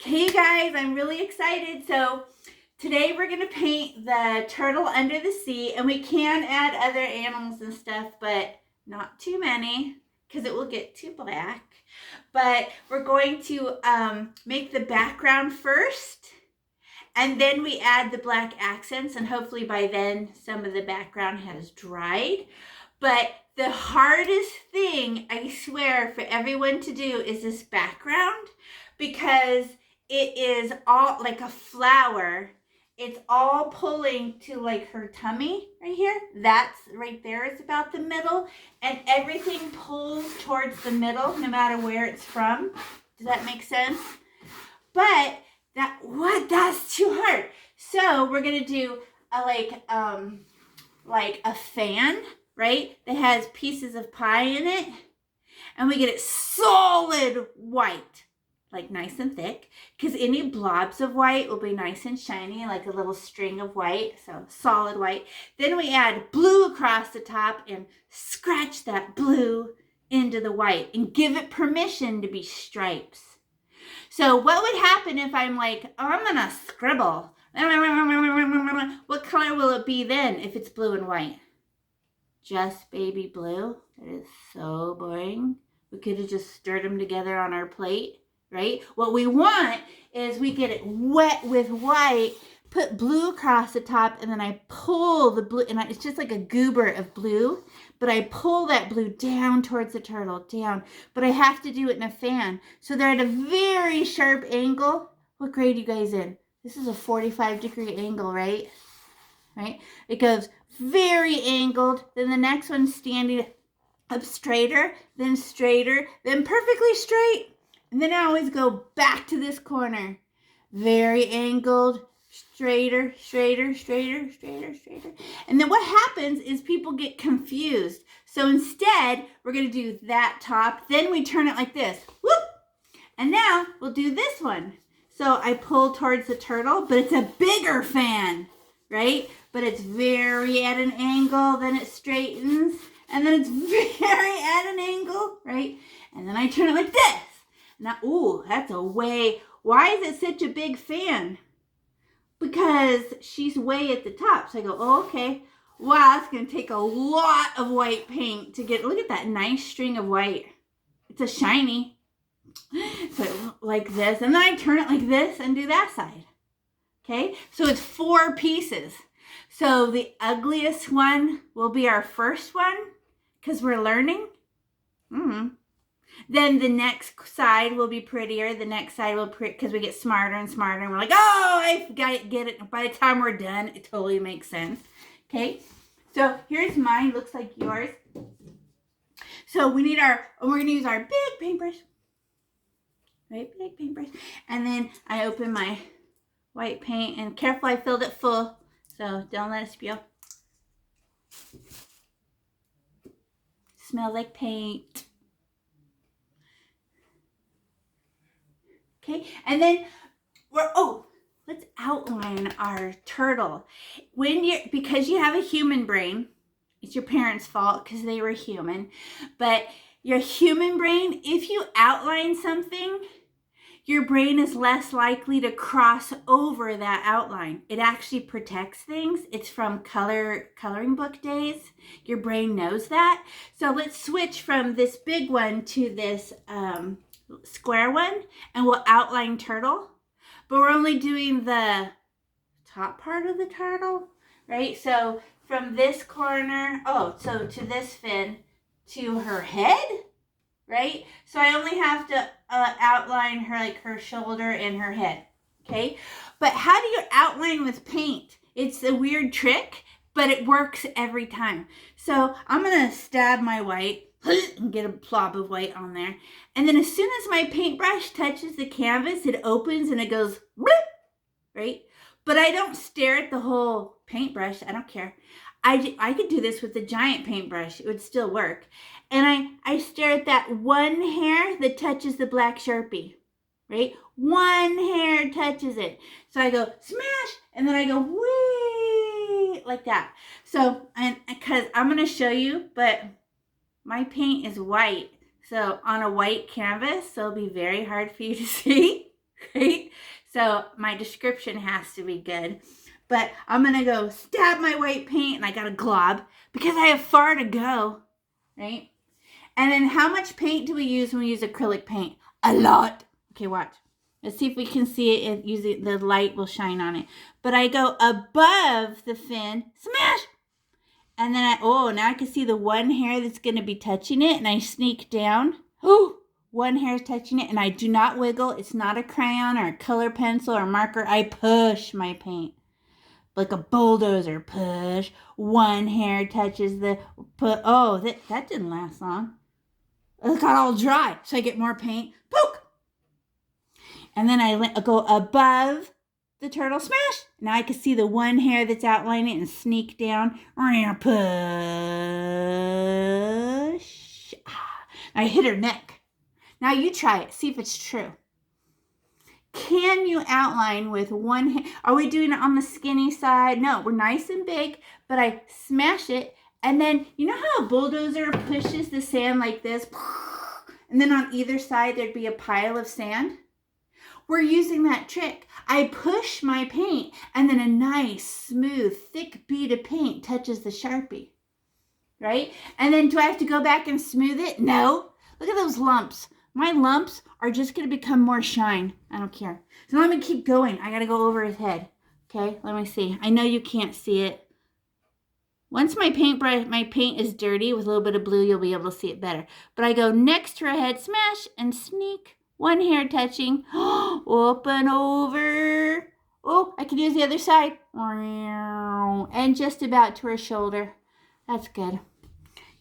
Okay, guys, I'm really excited. So today we're going to paint the turtle under the sea, and we can add other animals and stuff, but not too many because it will get too black. But we're going to make the background first, and then we add the black accents, and hopefully by then some of the background has dried. But the hardest thing, I swear, for everyone to do is this background, because it is all like a flower. It's all pulling to like her tummy right here. That's right there is about the middle, and everything pulls towards the middle no matter where it's from. Does that make sense? But that's too hard. So we're gonna do a like a fan, right? That has pieces of pie in it, and we get it solid white, like nice and thick, because any blobs of white will be nice and shiny, like a little string of white, so solid white. Then we add blue across the top and scratch that blue into the white and give it permission to be stripes. So what would happen if I'm like, oh, I'm gonna scribble? What color will it be then if it's blue and white? Just baby blue? That is so boring. We could have just stirred them together on our plate. Right? What we want is we get it wet with white, put blue across the top, and then I pull the blue, and it's just like a goober of blue, but I pull that blue down towards the turtle, down. But I have to do it in a fan. So they're at a very sharp angle. What grade are you guys in? This is a 45-degree angle, right? Right? It goes very angled. Then the next one's standing up straighter, then perfectly straight. And then I always go back to this corner. Very angled, straighter. And then what happens is people get confused. So instead, we're going to do that top. Then we turn it like this. Whoop! And now we'll do this one. So I pull towards the turtle, but it's a bigger fan, right? But it's very at an angle, then it straightens, and then it's very at an angle, right? And then I turn it like this. Now, ooh, that's why is it such a big fan? Because she's way at the top. So I go, oh, okay. Wow, it's going to take a lot of white paint to get, look at that nice string of white. It's a shiny. So like this, and then I turn it like this and do that side. Okay, so it's 4 pieces. So the ugliest one will be our first one because we're learning. Then the next side will be prettier. The next side will because we get smarter and smarter. And we're like, oh, I get it. By the time we're done, it totally makes sense. Okay, so here's mine. Looks like yours. So we're going to use our big paintbrush. Right, big paintbrush. And then I open my white paint. And careful, I filled it full. So don't let it spill. Smells like paint. Okay, and then let's outline our turtle. Because you have a human brain, it's your parents' fault because they were human, but your human brain, if you outline something, your brain is less likely to cross over that outline. It actually protects things. It's from coloring book days. Your brain knows that. So let's switch from this big one to this square one, and we'll outline turtle, but we're only doing the top part of the turtle, right? So from this corner, so to this fin to her head, right? So I only have to outline her, like her shoulder and her head. Okay, but how do you outline with paint? It's a weird trick, but it works every time. So I'm gonna stab my white and get a blob of white on there. And then as soon as my paintbrush touches the canvas, it opens and it goes, right? But I don't stare at the whole paintbrush. I don't care. I could do this with a giant paintbrush. It would still work. And I stare at that one hair that touches the black Sharpie, right? One hair touches it. So I go, smash, and then I go, whee, like that. So, and because I'm going to show you, but my paint is white. So on a white canvas, so it'll be very hard for you to see, right? So my description has to be good. But I'm going to go stab my white paint, and I got a glob because I have far to go, right? And then how much paint do we use when we use acrylic paint? A lot. Okay, watch. Let's see if we can see it. Using the light will shine on it. But I go above the fin, smash! And then now I can see the one hair that's going to be touching it, and I sneak down. Oh, one hair is touching it, and I do not wiggle. It's not a crayon or a color pencil or marker. I push my paint. Like a bulldozer, push. One hair touches the, that didn't last long. It got all dry, so I get more paint. Poke! And then I go above the turtle, smash. Now I can see the one hair that's outlining it and sneak down. Push. I hit her neck. Now you try it. See if it's true. Can you outline with one hand? Are we doing it on the skinny side? No, we're nice and big, but I smash it. And then, you know how a bulldozer pushes the sand like this? And then on either side, there'd be a pile of sand? We're using that trick. I push my paint, and then a nice, smooth, thick bead of paint touches the Sharpie, right? And then do I have to go back and smooth it? No. Look at those lumps. My lumps are just going to become more shine. I don't care. So now I'm going to keep going. I got to go over his head. Okay, let me see. I know you can't see it. Once my paint is dirty with a little bit of blue, you'll be able to see it better. But I go next to her head, smash, and sneak. One hair touching. Up and over. Oh, I can use the other side. And just about to her shoulder. That's good.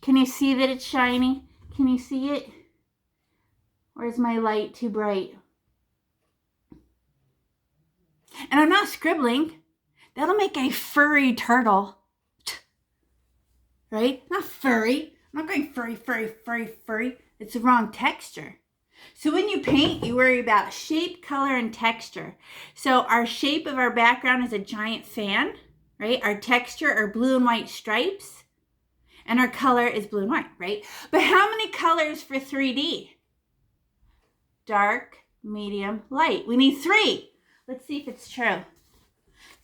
Can you see that it's shiny? Can you see it? Or is my light too bright? And I'm not scribbling. That'll make a furry turtle. Right? Not furry. I'm not going furry. It's the wrong texture. So when you paint, you worry about shape, color, and texture. So our shape of our background is a giant fan, right? Our texture are blue and white stripes. And our color is blue and white, right? But how many colors for 3D? Dark, medium, light. We need 3. Let's see if it's true.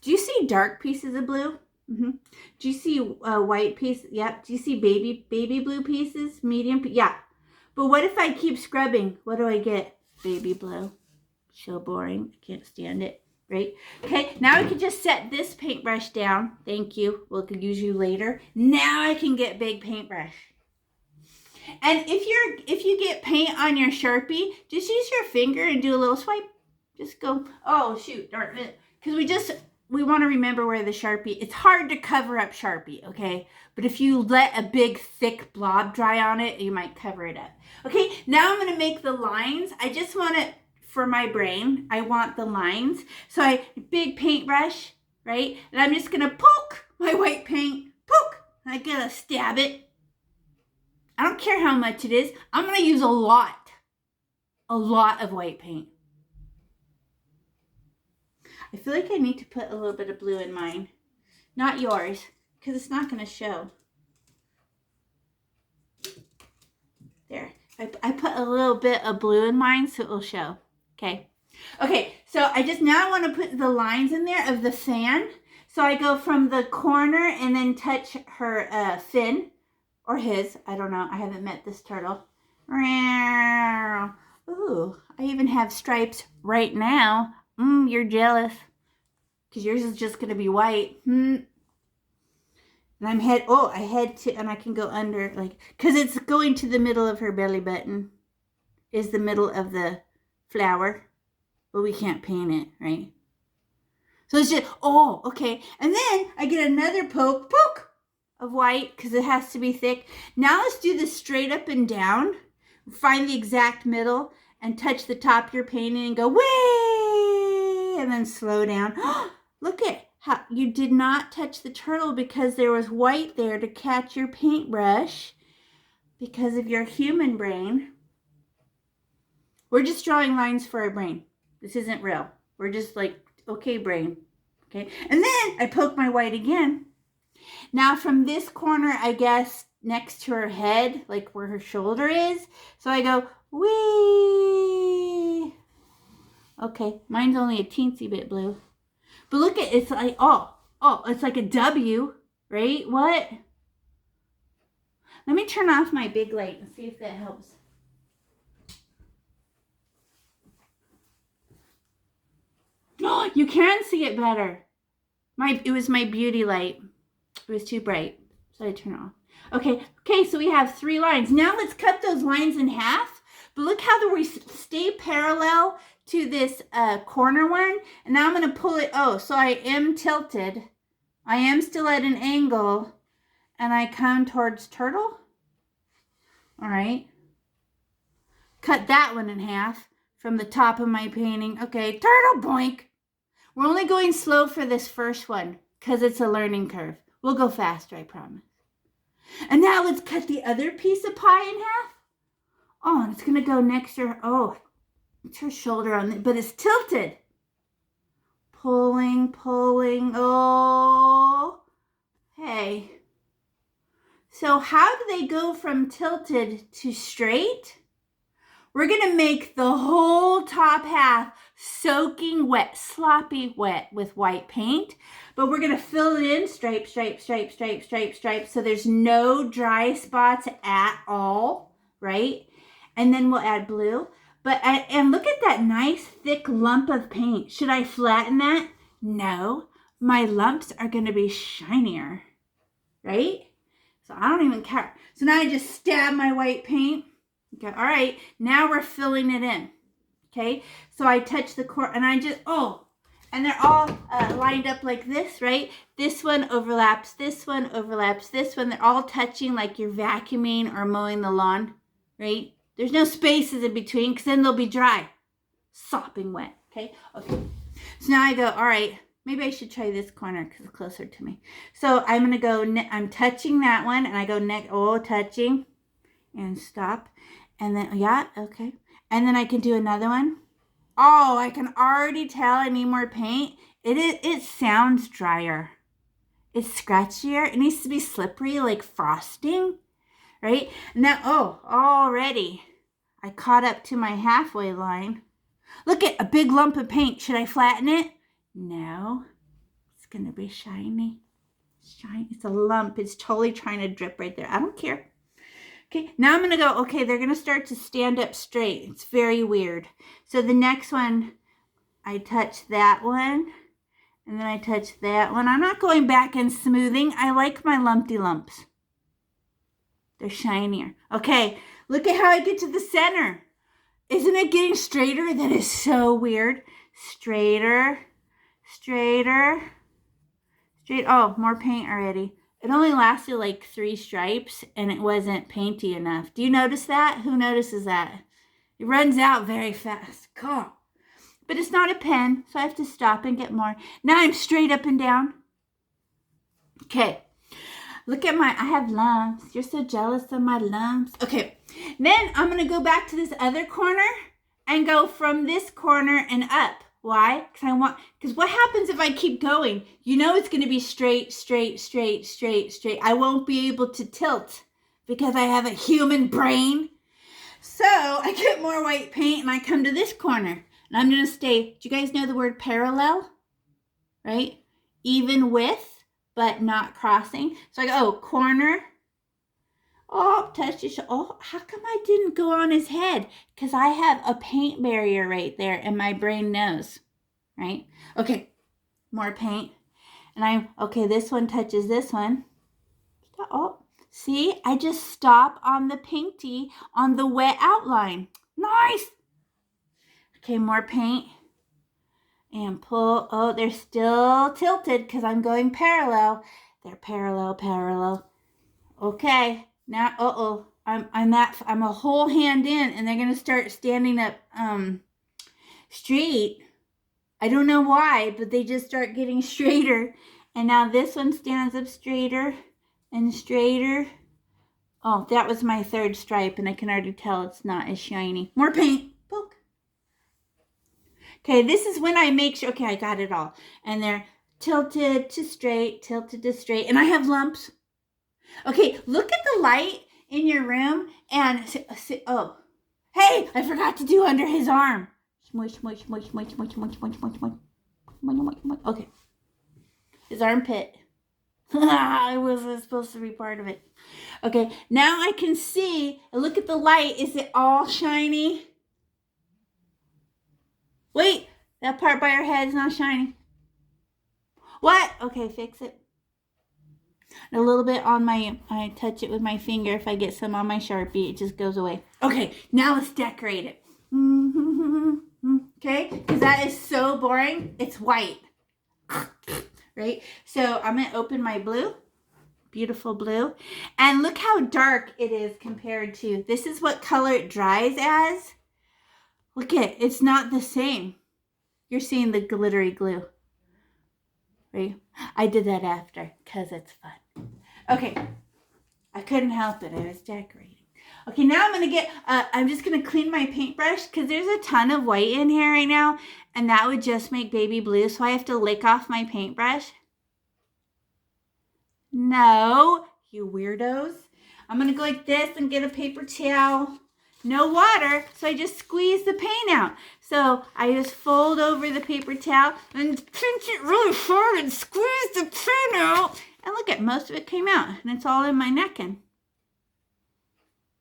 Do you see dark pieces of blue? Mm-hmm. Do you see white pieces? Yep. Do you see baby blue pieces? Medium? Yeah. But what if I keep scrubbing? What do I get? Baby blue. So boring. I can't stand it. Right? Okay. Now I can just set this paintbrush down. Thank you. We'll use you later. Now I can get big paintbrush. And if you get paint on your Sharpie, just use your finger and do a little swipe. Just go, oh shoot, darn it. Because we want to remember where the Sharpie, it's hard to cover up Sharpie, okay? But if you let a big thick blob dry on it, you might cover it up. Okay, now I'm going to make the lines. I just want it for my brain. I want the lines. So big paintbrush, right? And I'm just going to poke my white paint, poke. I gotta stab it. I don't care how much it is. I'm going to use a lot of white paint. I feel like I need to put a little bit of blue in mine. Not yours, because it's not going to show. There. I put a little bit of blue in mine so it will show. Okay. Okay, so now I want to put the lines in there of the fan. So I go from the corner and then touch her fin. Or his. I don't know. I haven't met this turtle. Ooh, I even have stripes right now. You're jealous. Because yours is just going to be white. And I head to, and I can go under, like, because it's going to the middle of her belly button. Is the middle of the flower. But we can't paint it, right? So it's just, okay. And then I get another poke of white because it has to be thick. Now let's do this straight up and down. Find the exact middle and touch the top of your painting and go, way, and then slow down. Look at how you did not touch the turtle because there was white there to catch your paintbrush because of your human brain. We're just drawing lines for our brain. This isn't real. We're just like, okay, brain. Okay. And then I poke my white again. Now from this corner, I guess, next to her head, like where her shoulder is. So I go, wee, Okay, mine's only a teensy bit blue. But look at, it's like, it's like a W, right? What? Let me turn off my big light and see if that helps. Oh, you can see it better. It was my beauty light. It was too bright, so I turned it off. Okay, so we have 3 lines. Now let's cut those lines in half. But look how we stay parallel to this corner one. And now I'm going to pull it. Oh, so I am tilted. I am still at an angle. And I come towards turtle. All right. Cut that one in half from the top of my painting. Okay, turtle, boink. We're only going slow for this first one because it's a learning curve. We'll go faster, I promise. And now let's cut the other piece of pie in half. Oh, and it's going to go next to her. Oh, it's her shoulder on it, but it's tilted. Pulling. Oh, hey. So how do they go from tilted to straight? We're going to make the whole top half soaking wet, sloppy wet with white paint. But we're going to fill it in, stripe, so there's no dry spots at all, right? And then we'll add blue. And look at that nice thick lump of paint. Should I flatten that? No. My lumps are going to be shinier, right? So I don't even care. So now I just stab my white paint. Okay, all right, now we're filling it in. Okay, so I touch the core and I just, and they're all lined up like this, right? This one overlaps, this one overlaps, this one. They're all touching like you're vacuuming or mowing the lawn, right? There's no spaces in between because then they'll be dry, sopping wet, okay? So now I go, all right, maybe I should try this corner because it's closer to me. So I'm going to go, I'm touching that one and I go, touching and stop. And then, okay. And then I can do another one. Oh, I can already tell I need more paint. It sounds drier. It's scratchier. It needs to be slippery like frosting, right? Now, already I caught up to my halfway line. Look at a big lump of paint. Should I flatten it? No. It's going to be shiny. It's a lump. It's totally trying to drip right there. I don't care. Okay, now I'm going to go, they're going to start to stand up straight. It's very weird. So the next one, I touch that one, and then I touch that one. I'm not going back and smoothing. I like my lumpy lumps. They're shinier. Okay, look at how I get to the center. Isn't it getting straighter? That is so weird. Straighter. Oh, more paint already. It only lasted like 3 stripes and it wasn't painty enough. Do you notice that? Who notices that? It runs out very fast. God. But it's not a pen, so I have to stop and get more. Now I'm straight up and down. Okay. Look at I have lumps. You're so jealous of my lumps. Okay. Then I'm going to go back to this other corner and go from this corner and up. Why? Because what happens if I keep going? You know it's going to be straight. I won't be able to tilt because I have a human brain. So I get more white paint and I come to this corner. And I'm going to stay. Do you guys know the word parallel? Right? Even with, but not crossing. So I go, corner. Oh, touch his shoulder. Oh, how come I didn't go on his head? Because I have a paint barrier right there and my brain knows, right? Okay, more paint. And this one touches this one. Oh, see, I just stop on the painty on the wet outline. Nice. Okay, more paint. And pull. Oh, they're still tilted because I'm going parallel. They're parallel. Okay. Now, I'm a whole hand in, and they're gonna start standing up straight. I don't know why, but they just start getting straighter. And now this one stands up straighter and straighter. Oh, that was my 3rd stripe, and I can already tell it's not as shiny. More paint. Poke. Okay, this is when I make sure. Okay, I got it all, and they're tilted to straight, and I have lumps. Okay, look at the light in your room and, hey, I forgot to do under his arm. mush, mush, mush, mush, mush, mush, mush, mush, mush. Okay. His armpit. I wasn't supposed to be part of it. Okay, now I can see. Look at the light. Is it all shiny? Wait, that part by her head is not shiny. What? Okay, fix it. A little bit on I touch it with my finger. If I get some on my Sharpie, it just goes away. Okay, now let's decorate it. Okay, because that is so boring. It's white. Right? So I'm going to open my blue. Beautiful blue. And look how dark it is compared to, this is what color it dries as. Look at, it's not the same. You're seeing the glittery glue. Right? I did that after because it's fun. Okay. I couldn't help it. I was decorating. Okay, now I'm just going to clean my paintbrush because there's a ton of white in here right now. And that would just make baby blue. So I have to lick off my paintbrush. No, you weirdos. I'm going to go like this and get a paper towel. No water, so I just squeeze the paint out. So I just fold over the paper towel and pinch it really hard and squeeze the paint out. And look at, most of it came out and it's all in my napkin.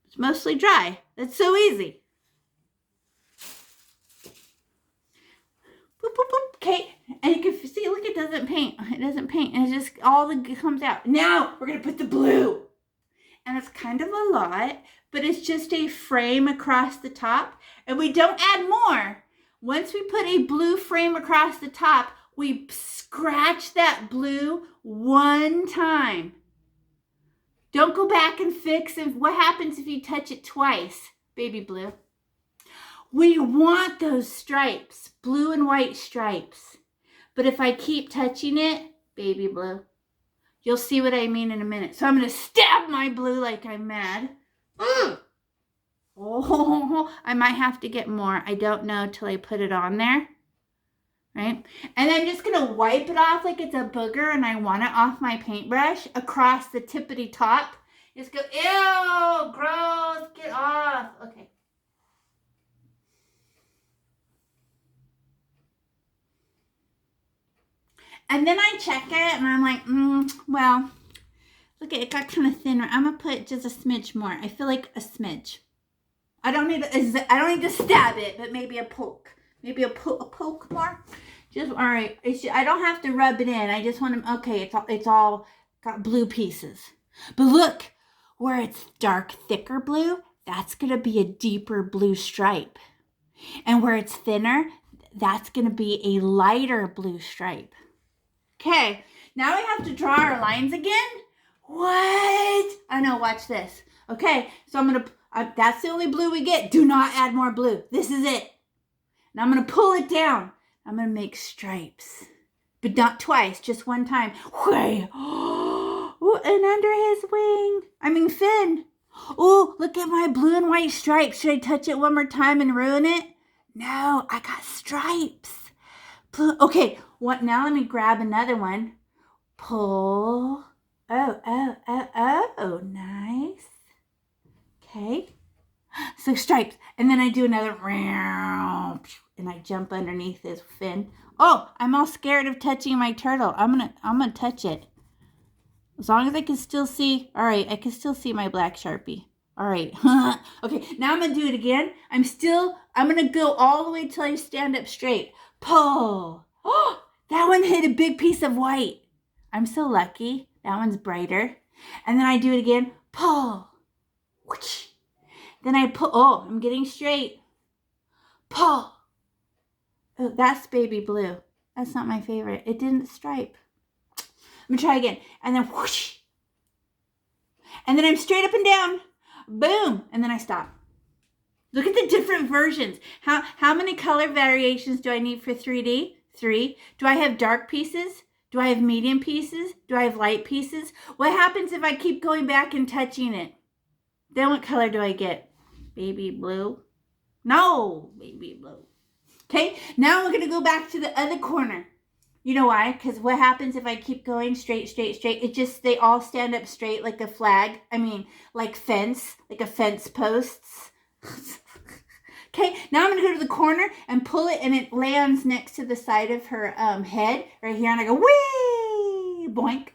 It's mostly dry. That's so easy. Boop, boop, boop. Okay, and you can see, look, it doesn't paint. It doesn't paint, and it just, all the comes out. Now, we're going to put the blue. And it's kind of a lot, but it's just a frame across the top, and we don't add more. Once we put a blue frame across the top, we scratch that blue one time. Don't go back and fix, and what happens if you touch it twice, baby blue? We want those stripes, blue and white stripes. But if I keep touching it, baby blue, you'll see what I mean in a minute. So I'm going to stab my blue like I'm mad. Oh, I might have to get more. I don't know till I put it on there. Right? And I'm just going to wipe it off like it's a booger and I want it off my paintbrush across the tippity top. Just go, ew, gross, get off. Okay. And then I check it and I'm like, well, look at it, got kind of thinner. I'm going to put just a smidge more. I feel like a smidge. I don't need to stab it, but maybe a poke. Maybe a poke more. Just, all right. I don't have to rub it in. I just want to, okay, it's all got blue pieces. But look, where it's dark, thicker blue, that's going to be a deeper blue stripe. And where it's thinner, that's going to be a lighter blue stripe. Okay, now we have to draw our lines again. What? I know, watch this. Okay, so I'm going to, that's the only blue we get. Do not add more blue. This is it. Now I'm going to pull it down. I'm going to make stripes. But not twice, just one time. Way. Oh, and under his wing. Fin. Oh, look at my blue and white stripes. Should I touch it one more time and ruin it? No, I got stripes. Okay, now let me grab another one. Pull. Oh, nice. Okay. So stripes. And then I do another, and I jump underneath his fin. Oh, I'm all scared of touching my turtle. I'm gonna touch it. As long as I can still see. All right, I can still see my black Sharpie. All right. Okay, now I'm gonna do it again. I'm gonna go all the way till I stand up straight. Pull. Oh, that one hit a big piece of white. I'm so lucky. That one's brighter. And then I do it again. Pull. Whoosh. Then I pull. Oh, I'm getting straight. Pull. Oh, that's baby blue. That's not my favorite. It didn't stripe. I'm going to try again. And then whoosh. And then I'm straight up and down. Boom. And then I stop. Look at the different versions. How many color variations do I need for 3D? 3. Do I have dark pieces? Do I have medium pieces? Do I have light pieces? What happens if I keep going back and touching it? Then what color do I get? Baby blue? No, baby blue. Okay, now we're going to go back to the other corner. You know why? Because what happens if I keep going straight? They all stand up straight like a flag. Like fence, like a fence posts. Okay, now I'm going to go to the corner and pull it, and it lands next to the side of her head right here. And I go, whee, boink.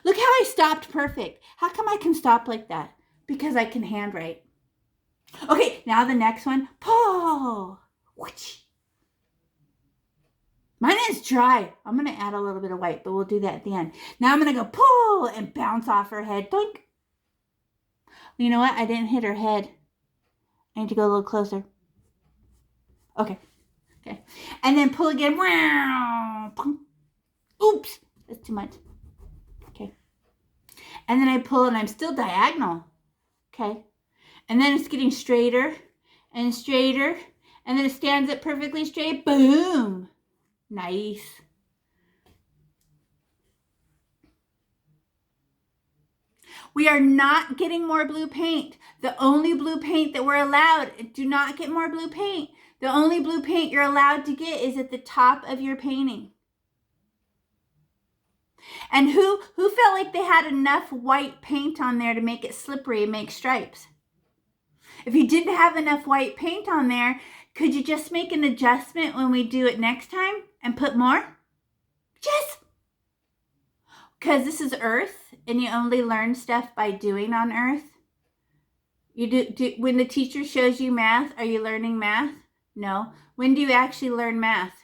Look how I stopped perfect. How come I can stop like that? Because I can handwrite. Okay, now the next one. Pull. Whoosh. Mine is dry. I'm going to add a little bit of white, but we'll do that at the end. Now I'm going to go pull and bounce off her head. Boink. You know what? I didn't hit her head. I need to go a little closer. Okay. Okay. And then pull again. Oops. That's too much. Okay. And then I pull and I'm still diagonal. Okay. And then it's getting straighter and straighter. And then it stands up perfectly straight. Boom. Nice. We are not getting more blue paint. The only blue paint that we're allowed, do not get more blue paint. The only blue paint you're allowed to get is at the top of your painting. And who felt like they had enough white paint on there to make it slippery and make stripes? If you didn't have enough white paint on there, could you just make an adjustment when we do it next time and put more? Yes. Because this is Earth, and you only learn stuff by doing on Earth. You do when the teacher shows you math, are you learning math? No. When do you actually learn math?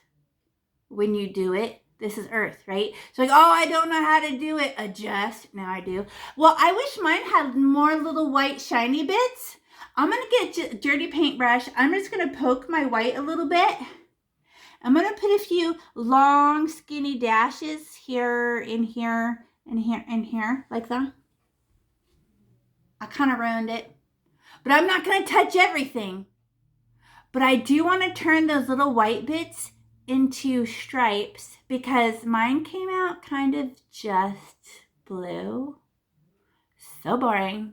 When you do it. This is Earth, right? So like, oh, I don't know how to do it. Adjust. Now I do. Well, I wish mine had more little white shiny bits. I'm going to get a dirty paintbrush. I'm just going to poke my white a little bit. I'm going to put a few long, skinny dashes here, in here, and here, and here, like that. I kind of ruined it. But I'm not going to touch everything. But I do want to turn those little white bits into stripes because mine came out kind of just blue. So boring,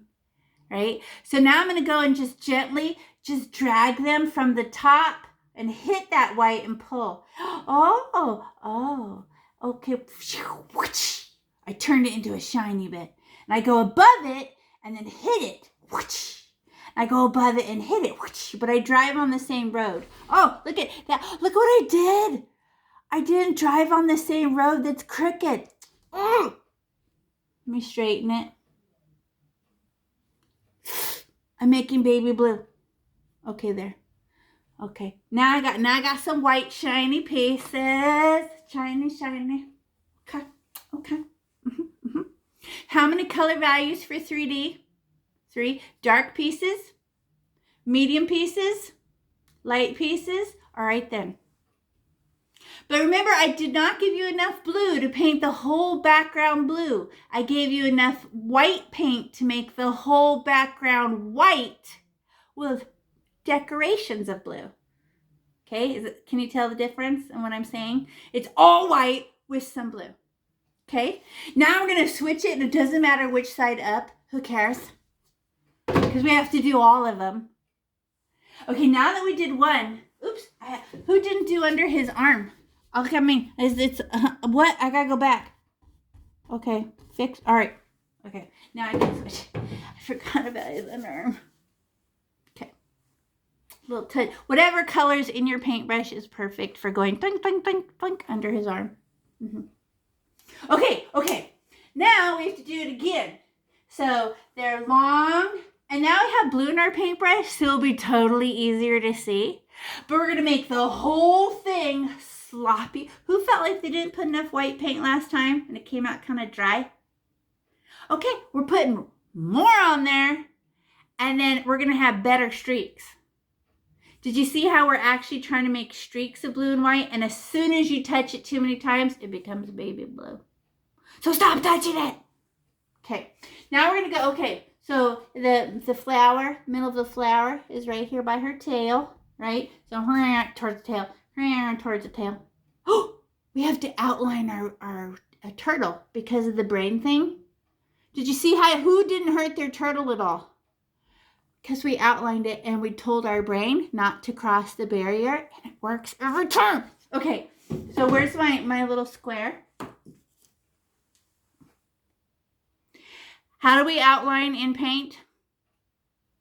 right? So now I'm going to go and just gently just drag them from the top and hit that white and pull. Oh, okay. I turned it into a shiny bit. And I go above it and then hit it. I go above it and hit it. But I drive on the same road. Oh, look at that. Look what I did. I didn't drive on the same road that's crooked. Let me straighten it. I'm making baby blue. Okay, there. Okay, now I got some white shiny pieces. Shiny. Okay. How many color values for 3D? 3. Dark pieces, medium pieces, light pieces. All right then. But remember, I did not give you enough blue to paint the whole background blue. I gave you enough white paint to make the whole background white with decorations of blue. Okay, can you tell the difference in what I'm saying? It's all white with some blue. Okay, now we're going to switch it, and it doesn't matter which side up. Who cares? Because we have to do all of them. Okay, now that we did one, oops, who didn't do under his arm? Okay, I mean, what? I gotta go back. Okay, fix. All right. Okay, now I can switch. I forgot about his underarm. Okay, little touch. Whatever colors in your paintbrush is perfect for going dunk, dunk, dunk, dunk under his arm. Okay. Now we have to do it again. So they're long, and now we have blue in our paintbrush, so it'll be totally easier to see. But we're gonna make the whole thing sloppy. Who felt like they didn't put enough white paint last time and it came out kind of dry? Okay, we're putting more on there, and then we're gonna have better streaks. Did you see how we're actually trying to make streaks of blue and white? And as soon as you touch it too many times, it becomes baby blue. So stop touching it. Okay, now we're gonna go, okay, so the flower, middle of the flower is right here by her tail, right? So towards the tail, towards the tail. Oh, we have to outline our turtle because of the brain thing. Did you see who didn't hurt their turtle at all? Because we outlined it and we told our brain not to cross the barrier, and it works every time. Okay, so where's my little square? How do we outline in paint?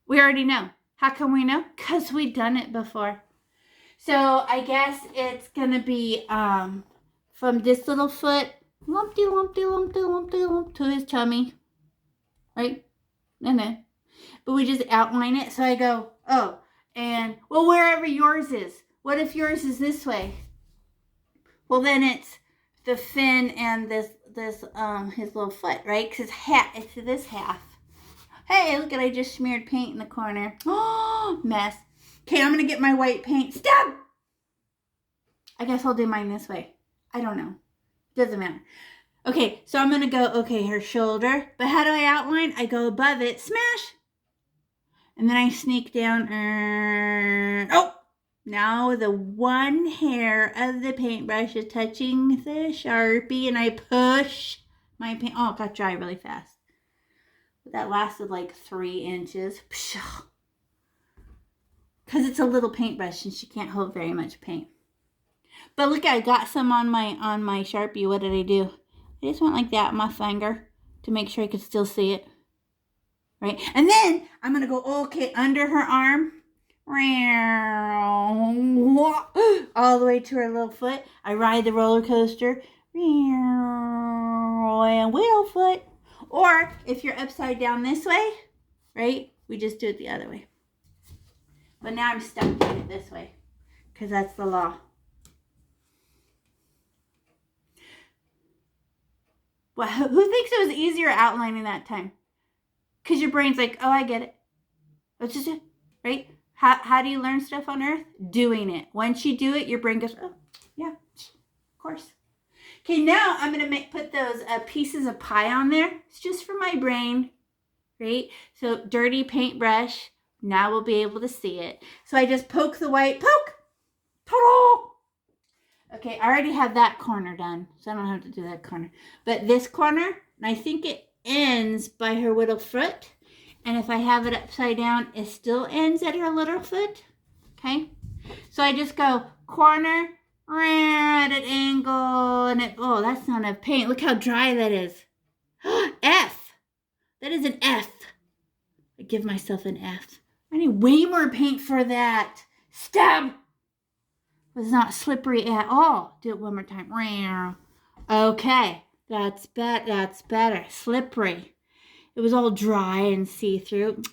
We already know. How come we know? Because we've done it before. So I guess it's going to be from this little foot, lumpty, lumpty, lumpty, lumpty, lump to his tummy. Right? And then, but we just outline it. So I go, oh, and, well, wherever yours is. What if yours is this way? Well, then it's the fin and this his little foot, right? Because it's this half. Hey, look at, I just smeared paint in the corner. Oh, mess. Okay, I'm going to get my white paint. Stop! I guess I'll do mine this way. I don't know. Doesn't matter. Okay, so I'm going to go, okay, her shoulder. But how do I outline? I go above it. Smash! And then I sneak down. Oh! Now the one hair of the paintbrush is touching the Sharpie. And I push my paint. Oh, it got dry really fast. That lasted like 3 inches. Because it's a little paintbrush and she can't hold very much paint. But look, I got some on my Sharpie. What did I do? I just went like that with my finger to make sure I could still see it. Right? And then I'm going to go, okay, under her arm. All the way to her little foot. I ride the roller coaster. And wheel foot. Or if you're upside down this way, right? We just do it the other way. But now I'm stuck doing it this way because that's the law. Well, who thinks it was easier outlining that time? Because your brain's like, oh, I get it. Let's just do it, right? How do you learn stuff on Earth? Doing it. Once you do it, your brain goes, oh, yeah, of course. Okay, now I'm going to put those pieces of pie on there. It's just for my brain, right? So dirty paintbrush. Now we'll be able to see it. So I just poke the white, poke, ta-da! Okay, I already have that corner done, so I don't have to do that corner. But this corner, and I think it ends by her little foot. And if I have it upside down, it still ends at her little foot. Okay? So I just go corner, at an angle, and it, oh, that's not enough paint. Look how dry that is. F. That is an F. I give myself an F. I need way more paint for that. Stab. It was not slippery at all. Do it one more time. Okay. That's better. Slippery. It was all dry and see-through.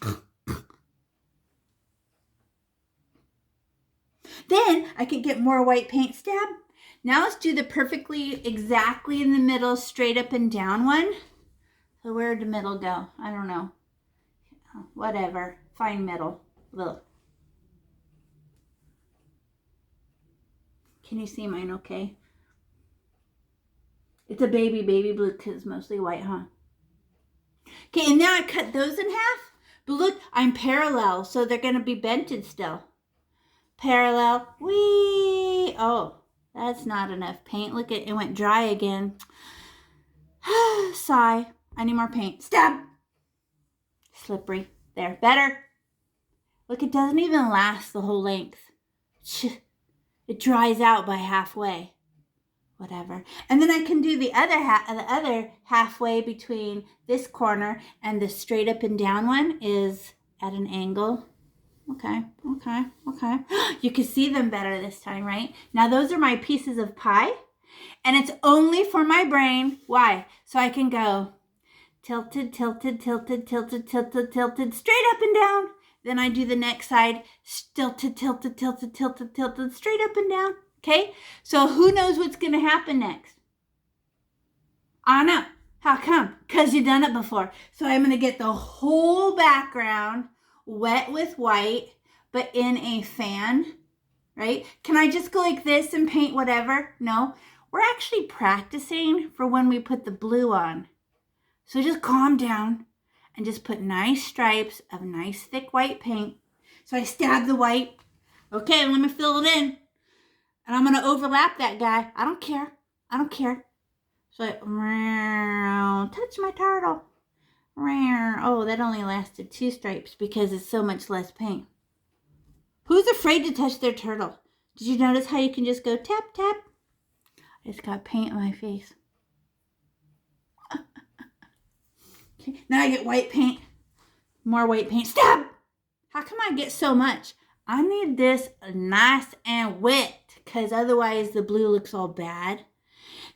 Then I can get more white paint. Stab. Now let's do the perfectly exactly in the middle, straight up and down one. So where'd the middle go? I don't know. Whatever. Find middle. Look. Can you see mine okay? It's a baby blue because it's mostly white, huh? Okay, and now I cut those in half. But look, I'm parallel, so they're going to be bented still. Parallel. Whee! Oh, that's not enough paint. Look, it went dry again. Sigh. I need more paint. Stab! Slippery. There. Better. Look, it doesn't even last the whole length. It dries out by halfway. Whatever. And then I can do the other halfway between this corner and the straight up and down one is at an angle. Okay. You can see them better this time, right? Now those are my pieces of pie. And it's only for my brain. Why? So I can go tilted, tilted, tilted, tilted, tilted, tilted, straight up and down. Then I do the next side, tilted, tilted, tilted, tilted, tilted, straight up and down. Okay? So who knows what's going to happen next? I don't know. How come? Because you've done it before. So I'm going to get the whole background wet with white, but in a fan, right? Can I just go like this and paint whatever? No. We're actually practicing for when we put the blue on. So just calm down and just put nice stripes of nice thick white paint. So I stab the white. Okay, let me fill it in. And I'm going to overlap that guy. I don't care. So I touch my turtle. Oh, that only lasted 2 stripes because it's so much less paint. Who's afraid to touch their turtle? Did you notice how you can just go tap, tap? I just got paint on my face. Okay, now I get white paint. More white paint. Stab! How come I get so much? I need this nice and wet because otherwise the blue looks all bad.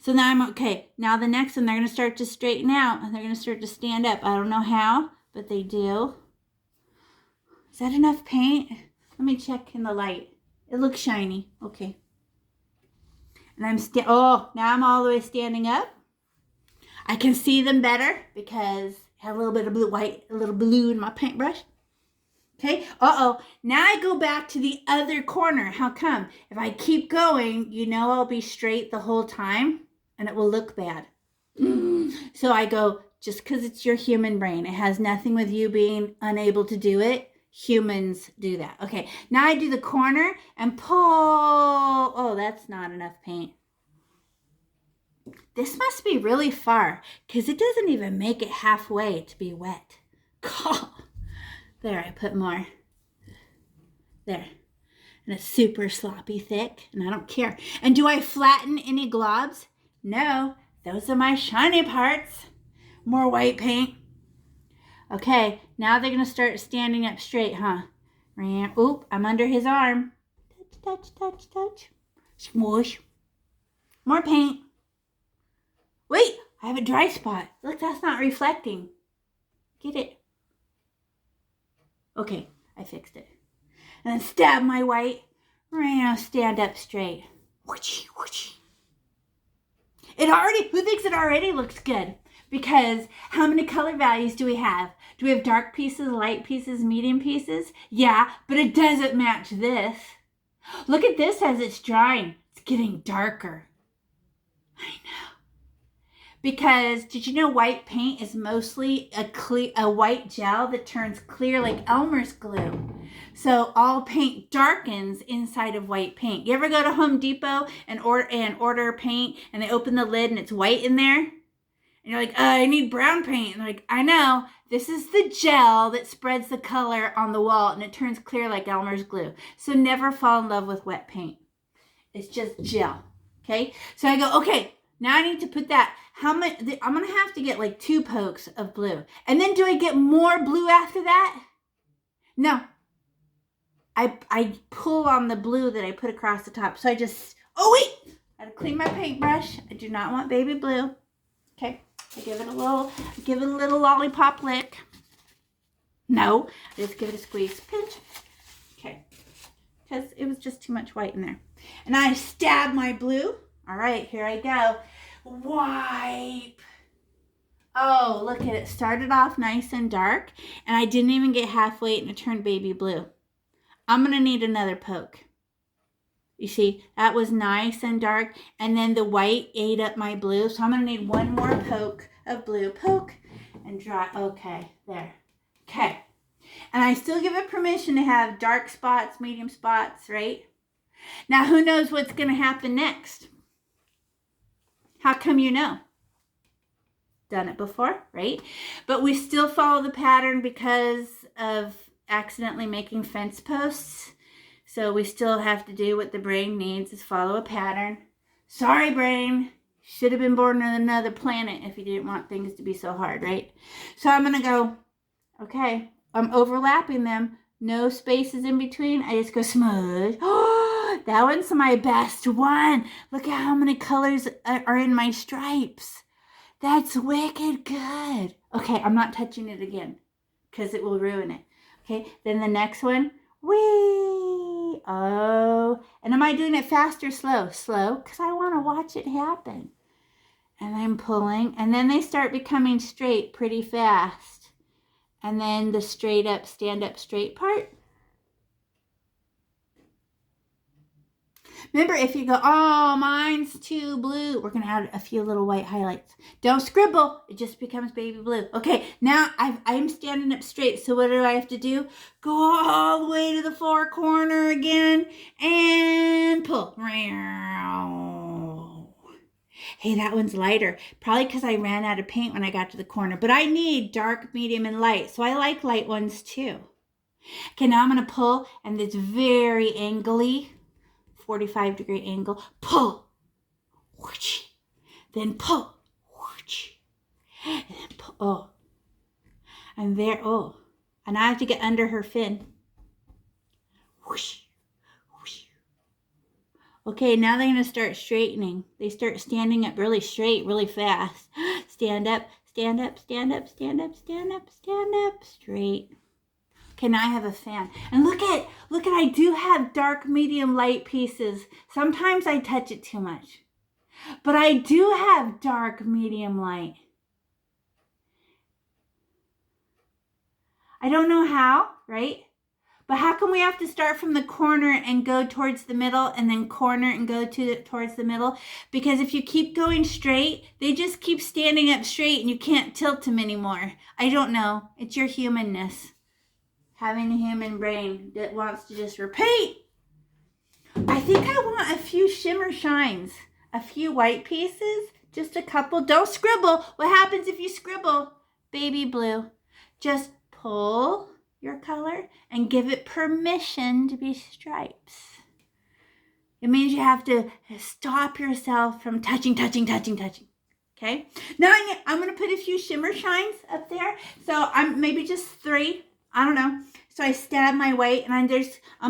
So now I'm okay. Now the next one, they're going to start to straighten out and they're going to start to stand up. I don't know how, but they do. Is that enough paint? Let me check in the light. It looks shiny. Okay. And now I'm all the way standing up. I can see them better because I have a little bit of a little blue in my paintbrush. Okay. Now I go back to the other corner. How come? If I keep going, I'll be straight the whole time and it will look bad. So I go, just because it's your human brain. It has nothing with you being unable to do it. Humans do that. Okay. Now I do the corner and pull. Oh, that's not enough paint. This must be really far because it doesn't even make it halfway to be wet. There, I put more. There. And it's super sloppy thick, and I don't care. And do I flatten any globs? No, those are my shiny parts. More white paint. Okay, now they're going to start standing up straight, huh? Oop, I'm under his arm. Touch, touch, touch, touch. Smoosh. More paint. Wait, I have a dry spot. Look, that's not reflecting. Get it? Okay, I fixed it. And then stab my white. Stand up straight. Whoochy, whoochy. Who thinks it already looks good? Because how many color values do we have? Do we have dark pieces, light pieces, medium pieces? Yeah, but it doesn't match this. Look at this as it's drying. It's getting darker. I know. Because did you know white paint is mostly a white gel that turns clear like Elmer's glue? So all paint darkens inside of white paint. You ever go to Home Depot and order paint and they open the lid and it's white in there? And you're like, I need brown paint. And they're like, I know. This is the gel that spreads the color on the wall and it turns clear like Elmer's glue. So never fall in love with wet paint. It's just gel. Okay? So I go, okay, now I need to put that. I'm going to have to get like 2 pokes of blue. And then do I get more blue after that? No. I pull on the blue that I put across the top. So I just, I gotta clean my paintbrush. I do not want baby blue. Okay. I give it a little lollipop lick. No, I just give it a squeeze. Pinch. Okay. Because it was just too much white in there. And I stab my blue. All right, here I go. Wipe. Oh, look at it. Started off nice and dark, and I didn't even get halfway and it turned baby blue. I'm going to need another poke. You see, that was nice and dark, and then the white ate up my blue, so I'm going to need one more poke of blue. Poke and dry. Okay, there. Okay. And I still give it permission to have dark spots, medium spots, right? Now, who knows what's going to happen next? How come you know? Done it before, right? But we still follow the pattern because of accidentally making fence posts. So we still have to do what the brain needs, is follow a pattern. Sorry, brain. Should have been born on another planet if you didn't want things to be so hard, right? So I'm going to go, okay, I'm overlapping them. No spaces in between. I just go smudge. Oh, that one's my best one. Look at how many colors are in my stripes. That's wicked good. Okay, I'm not touching it again because it will ruin it. Okay, then the next one. Whee! Oh, and am I doing it fast or slow? Slow, because I want to watch it happen. And I'm pulling, and then they start becoming straight pretty fast. And then the straight up, stand up straight part. Remember, if you go, oh, mine's too blue, we're going to add a few little white highlights. Don't scribble. It just becomes baby blue. Okay, now I'm standing up straight. So what do I have to do? Go all the way to the far corner again and pull. Hey, that one's lighter. Probably because I ran out of paint when I got to the corner. But I need dark, medium, and light. So I like light ones too. Okay, now I'm going to pull, and it's very angly. 45-degree angle. Pull. Whoosh. Then pull. Whoosh. And then pull. Oh. I'm there. Oh. And I have to get under her fin. Whoosh, whoosh. Okay, now they're going to start straightening. They start standing up really straight, really fast. Stand up, stand up, stand up, stand up, stand up, stand up, straight. Okay, now I have a fan. And look at, I do have dark, medium, light pieces. Sometimes I touch it too much. But I do have dark, medium, light. I don't know how, right? But how come we have to start from the corner and go towards the middle and then corner and go towards the middle? Because if you keep going straight, they just keep standing up straight and you can't tilt them anymore. I don't know. It's your humanness. Having a human brain that wants to just repeat. I think I want a few shimmer shines. A few white pieces. Just a couple. Don't scribble. What happens if you scribble? Baby blue. Just pull your color and give it permission to be stripes. It means you have to stop yourself from touching. Okay? Now I'm going to put a few shimmer shines up there. So I'm maybe just 3. I don't know. So I stab my white and I'm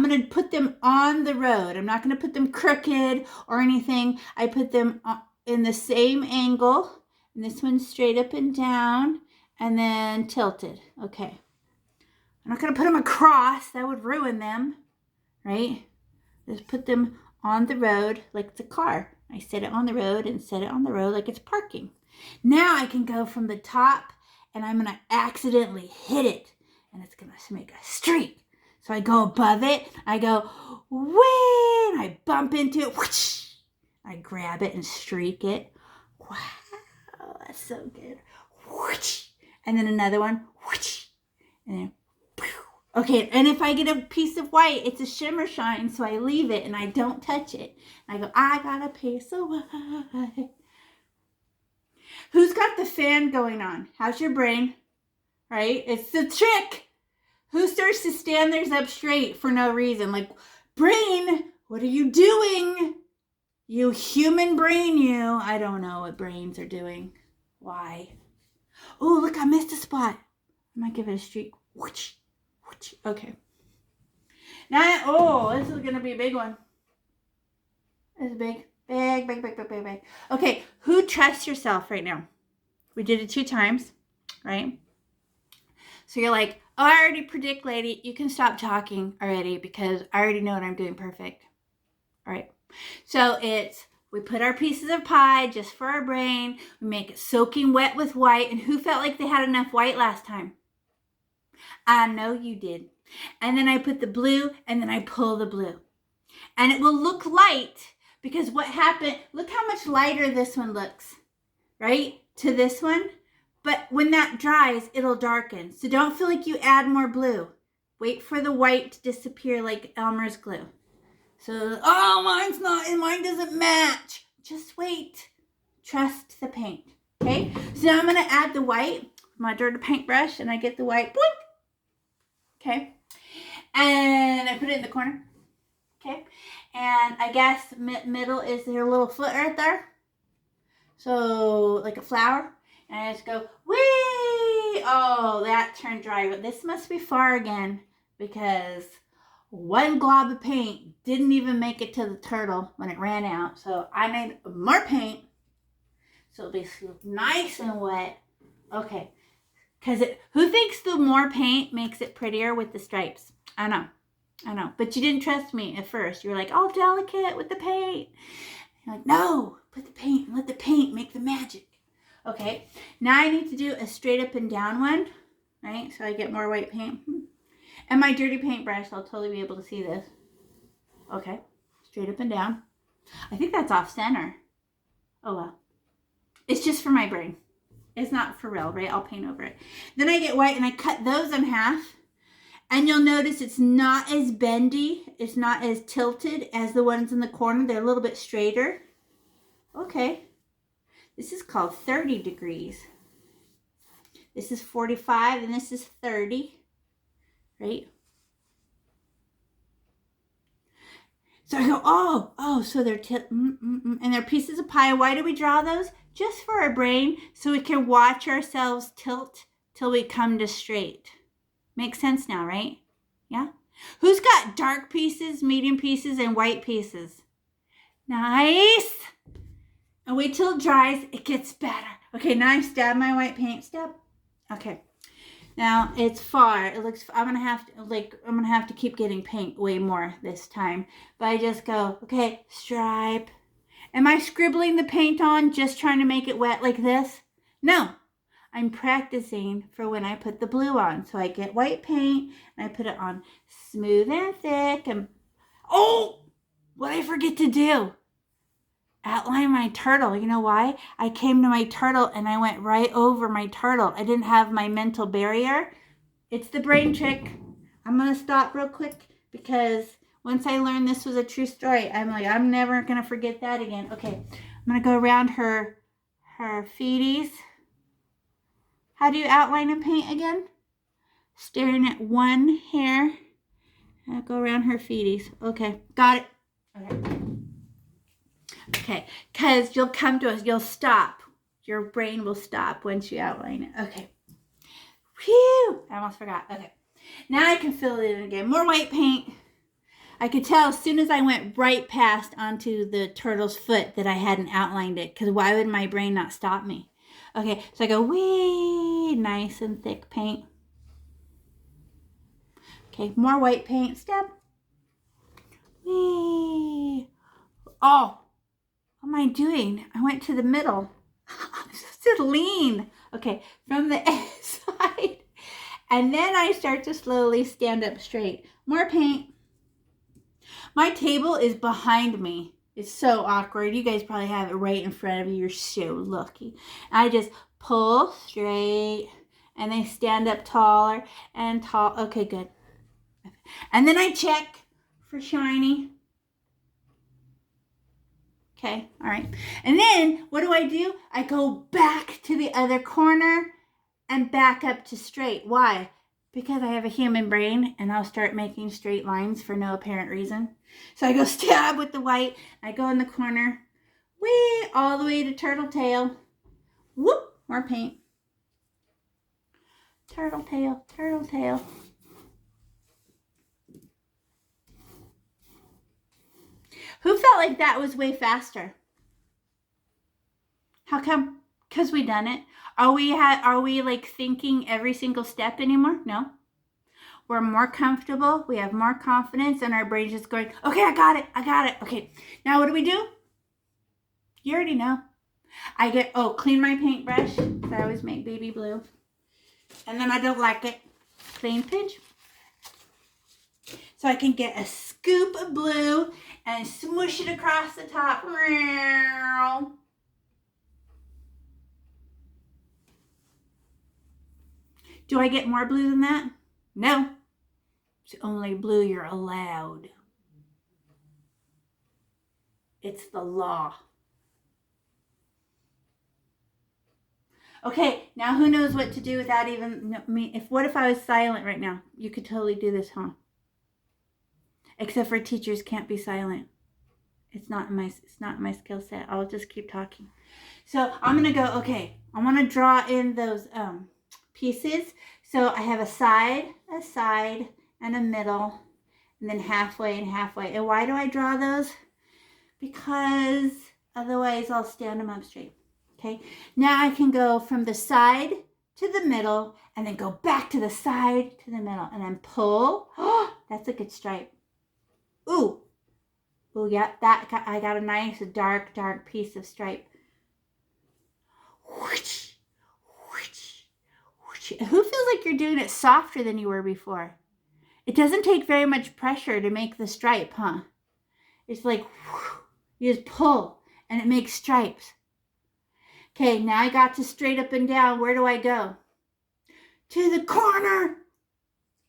going to put them on the road. I'm not going to put them crooked or anything. I put them in the same angle. And this one's straight up and down and then tilted. Okay. I'm not going to put them across. That would ruin them, right? Just put them on the road like it's a car. I set it on the road and set it on the road like it's parking. Now I can go from the top and I'm going to accidentally hit it. And it's going to make a streak. So I go above it. I go, whee! And I bump into it. Whoosh! I grab it and streak it. Wow, that's so good. Whoosh! And then another one. Whoosh! And then, pew! Okay, and if I get a piece of white, it's a shimmer shine. So I leave it and I don't touch it. And I go, I got a piece of white. Who's got the fan going on? How's your brain? Right? It's the trick. Who starts to stand theirs up straight for no reason? Like, brain, what are you doing? You human brain, you. I don't know what brains are doing. Why? Oh, look, I missed a spot. I might give it a streak. Whoosh, whoosh. Okay. Now, this is going to be a big one. This is big. Big. Okay, who trusts yourself right now? We did it 2 times, right? So you're like, oh, I already predict, lady. You can stop talking already because I already know what I'm doing perfect. All right. So we put our pieces of pie just for our brain. We make it soaking wet with white. And who felt like they had enough white last time? I know you did. And then I put the blue and then I pull the blue. And it will look light because what happened, look how much lighter this one looks, right? To this one. But when that dries, it'll darken. So don't feel like you add more blue. Wait for the white to disappear like Elmer's glue. So, mine doesn't match. Just wait. Trust the paint. Okay? So now I'm going to add the white with my dirty paintbrush and I get the white. Boink. Okay? And I put it in the corner. Okay? And I guess middle is their little foot right there. So, like a flower. And I just go, whee! Oh, that turned dry. But this must be far again because one glob of paint didn't even make it to the turtle when it ran out. So I made more paint. So it'll be nice and wet. Okay. Because who thinks the more paint makes it prettier with the stripes? I know. But you didn't trust me at first. You were like, oh, delicate with the paint. You're like, no, put the paint and let the paint make the magic. Okay, now I need to do a straight up and down one, right? So I get more white paint. And my dirty paintbrush, I'll totally be able to see this. Okay, straight up and down. I think that's off center. Oh well. It's just for my brain. It's not for real, right? I'll paint over it. Then I get white and I cut those in half. And you'll notice it's not as bendy. It's not as tilted as the ones in the corner. They're a little bit straighter. Okay. This is called 30 degrees. This is 45 and this is 30, right? So I go, so they're, and they're pieces of pie. Why do we draw those? Just for our brain, so we can watch ourselves tilt till we come to straight. Makes sense now, right? Yeah? Who's got dark pieces, medium pieces, and white pieces? Nice. And wait till it dries. It gets better. Okay, now I stab my white paint. Stab. Okay. Now it's far. It looks. I'm gonna have to keep getting paint way more this time. But I just go. Okay, stripe. Am I scribbling the paint on just trying to make it wet like this? No. I'm practicing for when I put the blue on. So I get white paint and I put it on smooth and thick. And oh, what did I forget to do? Outline my turtle. You know why? I came to my turtle and I went right over my turtle. I didn't have my mental barrier. It's the brain trick. I'm going to stop real quick because once I learned this was a true story, I'm like, I'm never going to forget that again. Okay, I'm going to go around her feeties. How do you outline and paint again? Staring at one hair. I'll go around her feeties. Okay, got it. Okay, because you'll come to us, you'll stop. Your brain will stop once you outline it. Okay. Whew, I almost forgot. Okay, now I can fill it in again. More white paint. I could tell as soon as I went right past onto the turtle's foot that I hadn't outlined it, because why would my brain not stop me? Okay, so I go, wee, nice and thick paint. Okay, more white paint. Step. Wee. Oh, what am I doing? I went to the middle. I'm supposed to lean. Okay, from the side. And then I start to slowly stand up straight. More paint. My table is behind me. It's so awkward. You guys probably have it right in front of you. You're so lucky. I just pull straight and they stand up taller and tall. Okay, good. And then I check for shiny. Okay, all right. And then what do? I go back to the other corner and back up to straight. Why? Because I have a human brain and I'll start making straight lines for no apparent reason. So I go stab with the white. I go in the corner. Whee! All the way to turtle tail. Whoop! More paint. Turtle tail, turtle tail. Who felt like that was way faster? How come? Because we done it. Are we like thinking every single step anymore? No. We're more comfortable. We have more confidence, and our brain's just going, okay, I got it. Okay, now what do? You already know. I get, clean my paintbrush. I always make baby blue. And then I don't like it. Clean pinch. So I can get a scoop of blue and smoosh it across the top. Do I get more blue than that? No. It's only blue you're allowed. It's the law. Okay, now who knows what to do without even me? What if I was silent right now? You could totally do this, huh? Except for teachers can't be silent. It's not my skill set. I'll just keep talking. So I'm gonna go. Okay, I want to draw in those pieces. So I have a side, and a middle, and then halfway and halfway. And why do I draw those? Because otherwise I'll stand them up straight. Okay, now I can go from the side to the middle and then go back to the side to the middle and then pull. Oh, that's a good stripe. Ooh, yeah, I got a nice dark piece of stripe. Whoosh, whoosh, whoosh. Who feels like you're doing it softer than you were before? It doesn't take very much pressure to make the stripe, huh? It's like, whoosh, you just pull and it makes stripes. Okay, now I got to straight up and down. Where do I go? To the corner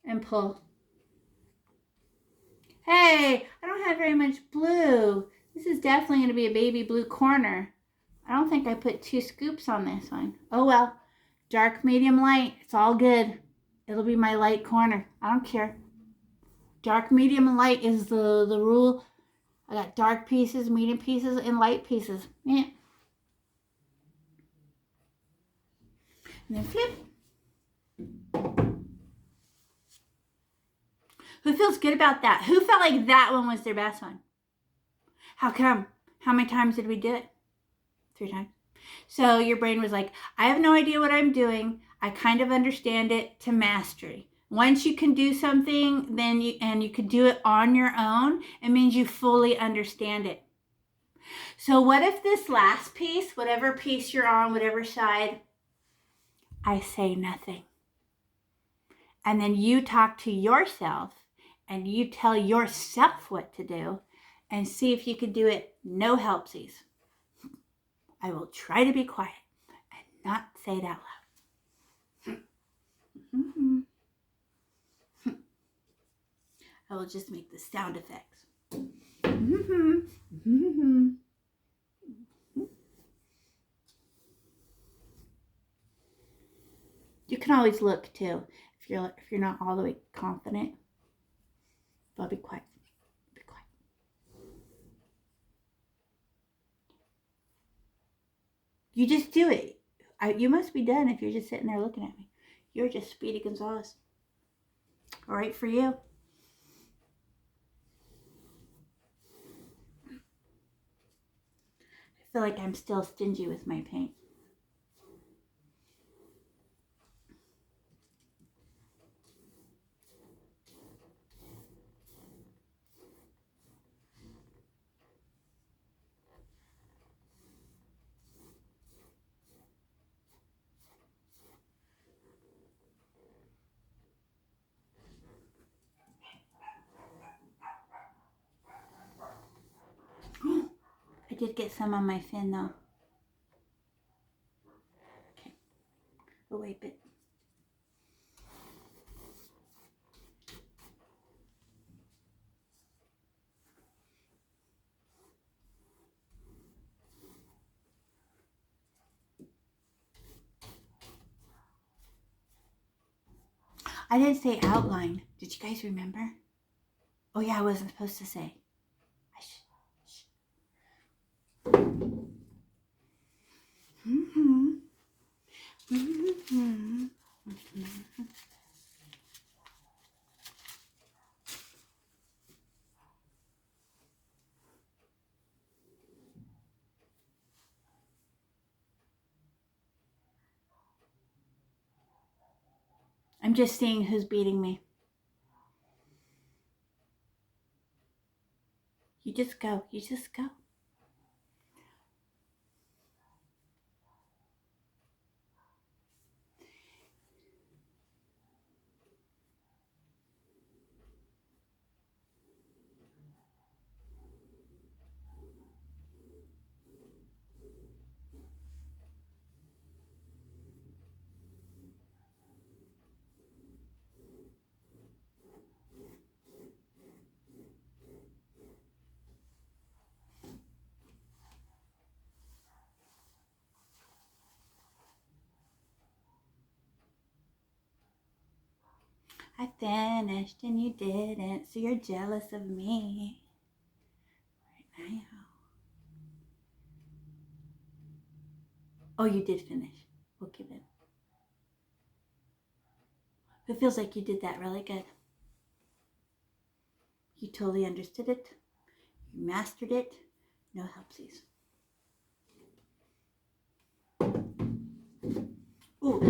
and pull. Hey, I don't have very much blue. This is definitely going to be a baby blue corner. I don't think I put 2 scoops on this one. Oh well, dark, medium, light. It's all good. It'll be my light corner. I don't care. Dark, medium, and light is the rule. I got dark pieces, medium pieces, and light pieces. Yeah. And then flip. Who feels good about that? Who felt like that one was their best one? How come? How many times did we do it? 3 times. So your brain was like, I have no idea what I'm doing. I kind of understand it, to mastery. Once you can do something, then you can do it on your own, it means you fully understand it. So what if this last piece, whatever piece you're on, whatever side, I say nothing. And then you talk to yourself and you tell yourself what to do and see if you can do it no helpsies. I will try to be quiet and not say it out loud. Mm-hmm. I will just make the sound effects. Mm-hmm. Mm-hmm. You can always look too if you're not all the way confident. But be quiet. Be quiet. You just do it. You must be done if you're just sitting there looking at me. You're just Speedy Gonzalez. All right for you. I feel like I'm still stingy with my paint. I did get some on my fin though. Okay, we'll wipe it. I didn't say outline. Did you guys remember? Oh yeah, I wasn't supposed to say. Mm-hmm. Mm-hmm. Mm-hmm. I'm just seeing who's beating me. You just go. You just go. I finished and you didn't, so you're jealous of me right now. Oh, you did finish. We'll give it. It feels like you did that really good. You totally understood it. You mastered it. No helpsies. Ooh,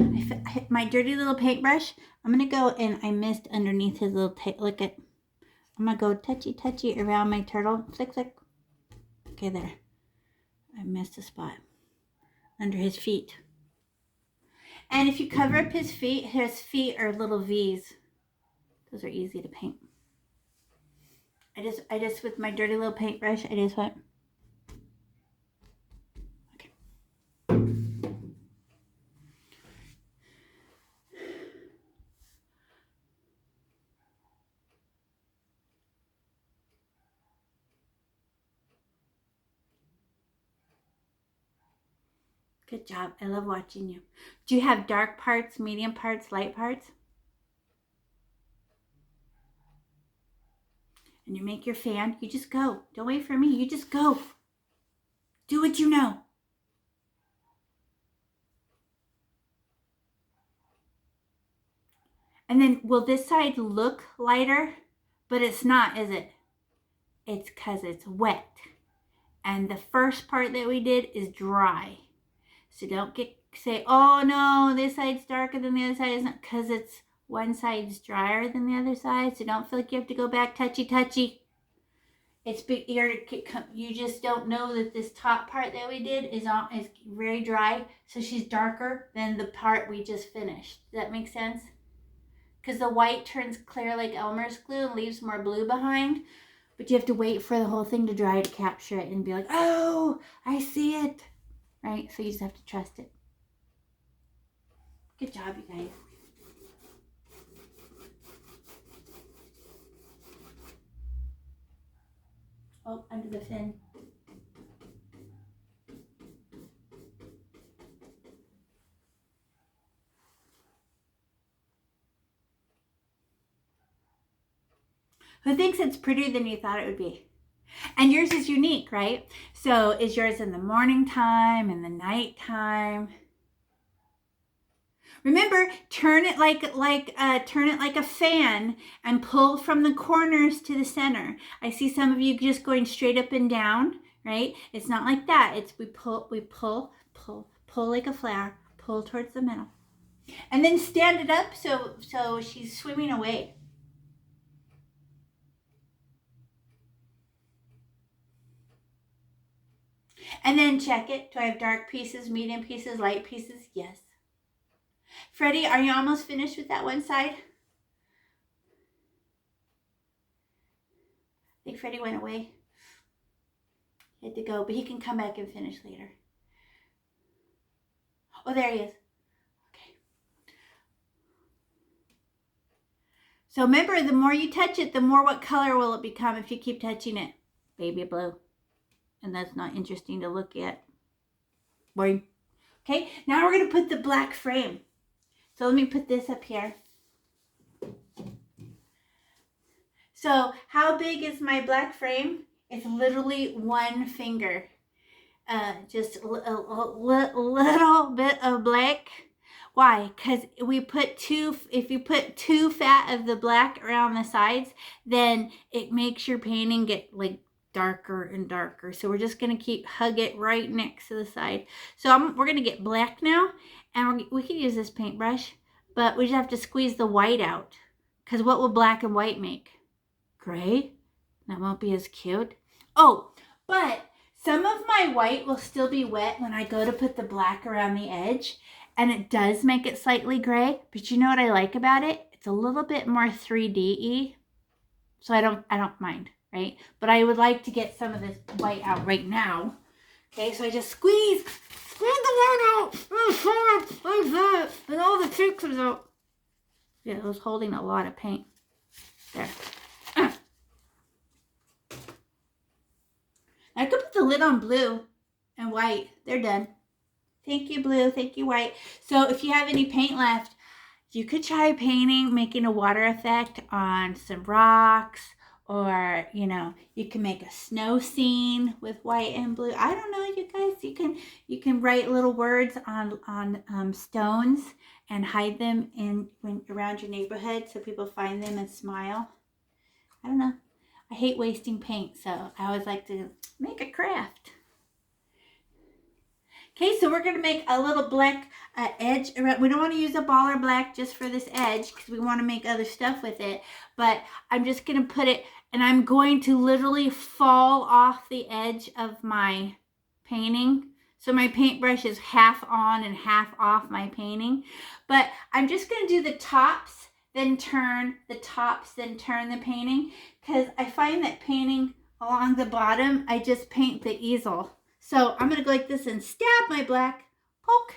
I hit my dirty little paintbrush. I'm going to go and I missed underneath his little tail. Look at, I'm going to go touchy around my turtle. Flick, flick. Okay, there. I missed a spot under his feet. And if you cover up his feet are little V's. Those are easy to paint. I just with my dirty little paintbrush, I just went. Okay. Good job. I love watching you. Do you have dark parts, medium parts, light parts? And you make your fan. You just go. Don't wait for me. You just go. Do what you know. And then will this side look lighter But it's not, is it? It's because it's wet. And the first part that we did is dry. So don't say, oh no, this side's darker than the other side. Isn't, because it's one side's drier than the other side. So don't feel like you have to go back touchy. It's you just don't know that this top part that we did is very dry. So she's darker than the part we just finished. Does that make sense? Because the white turns clear like Elmer's glue and leaves more blue behind. But you have to wait for the whole thing to dry to capture it and be like, oh, I see it. Right? So you just have to trust it. Good job, you guys. Oh, under the fin. Who thinks it's prettier than you thought it would be? And yours is unique, right? So is yours in the morning time, in the night time? Remember, turn it like a fan and pull from the corners to the center. I see some of you just going straight up and down, right? It's not like that. It's we pull like a flower, pull towards the middle. And then stand it up so she's swimming away. And then check it. Do I have dark pieces, medium pieces, light pieces? Yes. Freddie, are you almost finished with that one side? I think Freddie went away. He had to go, but he can come back and finish later. Oh, there he is. Okay. So remember, the more you touch it, the more what color will it become if you keep touching it? Baby blue. And that's not interesting to look at. Boring. Okay, now we're going to put the black frame. So let me put this up here. So how big is my black frame? It's literally one finger. Just a little bit of black. Why? Because if you put too fat of the black around the sides, then it makes your painting get like darker and darker. So we're just going to hug it right next to the side. So we're going to get black now, and we can use this paintbrush, but we just have to squeeze the white out. Because what will black and white make? Gray? That won't be as cute. Oh, but some of my white will still be wet when I go to put the black around the edge, and it does make it slightly gray. But you know what I like about it? It's a little bit more 3D-y, so I don't mind. Right? But I would like to get some of this white out right now. Okay, so I just squeeze the white out. Like that. And all the tricks comes out. Yeah, it was holding a lot of paint. There. I could put the lid on blue and white. They're done. Thank you, blue. Thank you, white. So if you have any paint left, you could try making a water effect on some rocks. Or, you can make a snow scene with white and blue. I don't know, you guys. You can write little words on stones and hide them around your neighborhood so people find them and smile. I don't know. I hate wasting paint, so I always like to make a craft. Okay, so we're going to make a little black edge. We don't want to use a baller black just for this edge because we want to make other stuff with it. But I'm just going to put it, and I'm going to literally fall off the edge of my painting. So my paintbrush is half on and half off my painting. But I'm just going to do the tops, then turn the tops, then turn the painting. Because I find that painting along the bottom, I just paint the easel. So I'm going to go like this and stab my black, poke,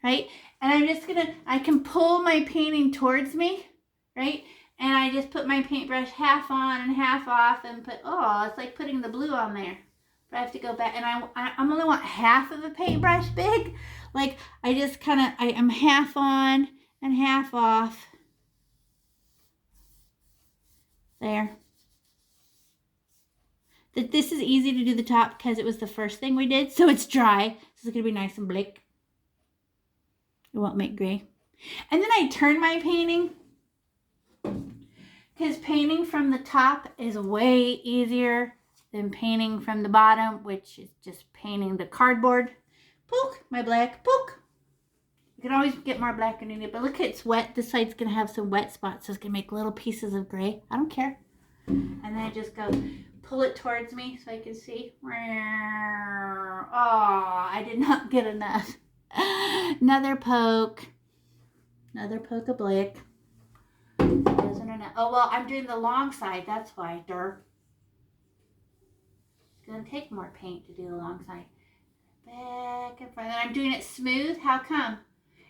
right? And I'm just going to, I can pull my painting towards me, right? And I just put my paintbrush half on and half off and it's like putting the blue on there. But I have to go back, and I only want half of a paintbrush big. Like I just I'm half on and half off. There. This is easy to do the top because it was the first thing we did. So it's dry. So it's going to be nice and black. It won't make gray. And then I turn my painting. Because painting from the top is way easier than painting from the bottom, which is just painting the cardboard. Poke, my black, poke. You can always get more black underneath it, but look, it's wet. This side's going to have some wet spots, so it's going to make little pieces of gray. I don't care. And then I just go pull it towards me so I can see. Oh, I did not get enough. Another poke. Another poke of black. Isn't enough. Oh, well, I'm doing the long side. That's why. Durr. It's going to take more paint to do the long side. Back and front. And I'm doing it smooth. How come?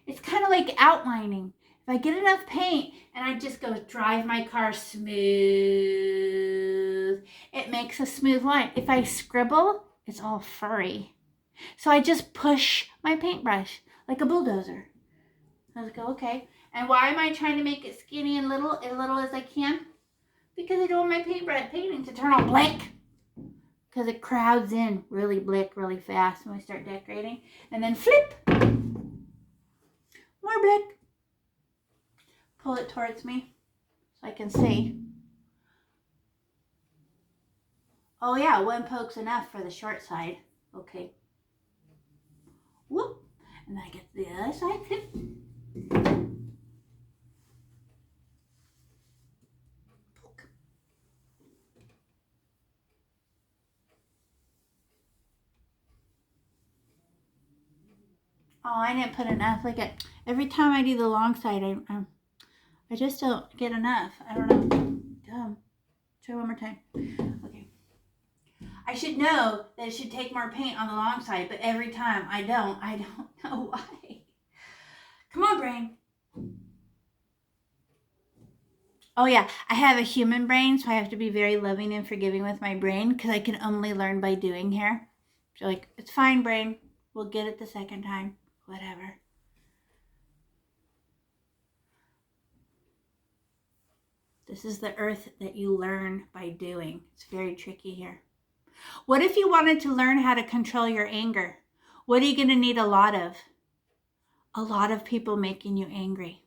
It's kind of like outlining. If I get enough paint and I just go drive my car smooth, it makes a smooth line. If I scribble, it's all furry. So I just push my paintbrush like a bulldozer. I just go, okay. And why am I trying to make it skinny and little as I can? Because I don't want my painting to turn all black. Because it crowds in really black really fast when we start decorating. And then flip. More black. Pull it towards me so I can see. Oh yeah, one poke's enough for the short side. Okay. Whoop. And then I get to the other side. Flip. Poke. Oh, I didn't put enough. Like every time I do the long side, I just don't get enough. I don't know. Dumb. Try one more time. Okay. I should know that it should take more paint on the long side, but every time I don't know why. Come on, brain. Oh yeah, I have a human brain, so I have to be very loving and forgiving with my brain because I can only learn by doing here. So like, it's fine, brain. We'll get it the second time. Whatever. This is the earth that you learn by doing. It's very tricky here. What if you wanted to learn how to control your anger? What are you going to need a lot of? A lot of people making you angry.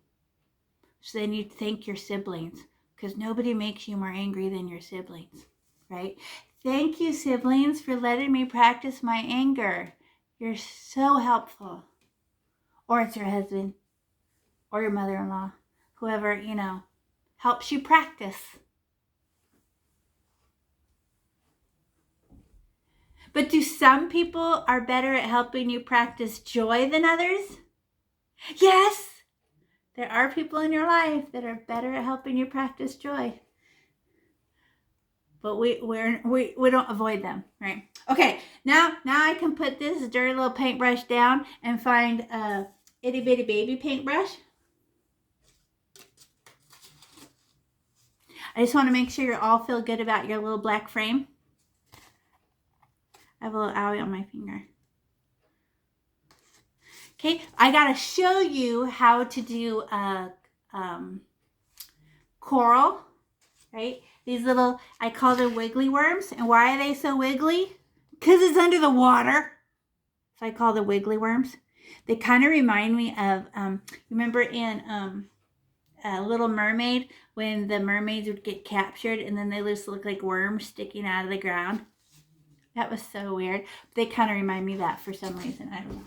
So then you thank your siblings because nobody makes you more angry than your siblings, right? Thank you, siblings, for letting me practice my anger. You're so helpful. Or it's your husband or your mother-in-law, whoever, helps you practice. But do some people are better at helping you practice joy than others? Yes, there are people in your life that are better at helping you practice joy. But we don't avoid them, right? Okay, now I can put this dirty little paintbrush down and find a itty bitty baby paintbrush. I just want to make sure you all feel good about your little black frame. I have a little owie on my finger. Okay, I gotta show you how to do a coral, right? These little, I call them wiggly worms. And why are they so wiggly? Because it's under the water. So I call them wiggly worms. They kind of remind me of, remember in Little Mermaid, when the mermaids would get captured and then they just look like worms sticking out of the ground? That was so weird. They kind of remind me of that for some reason. I don't know.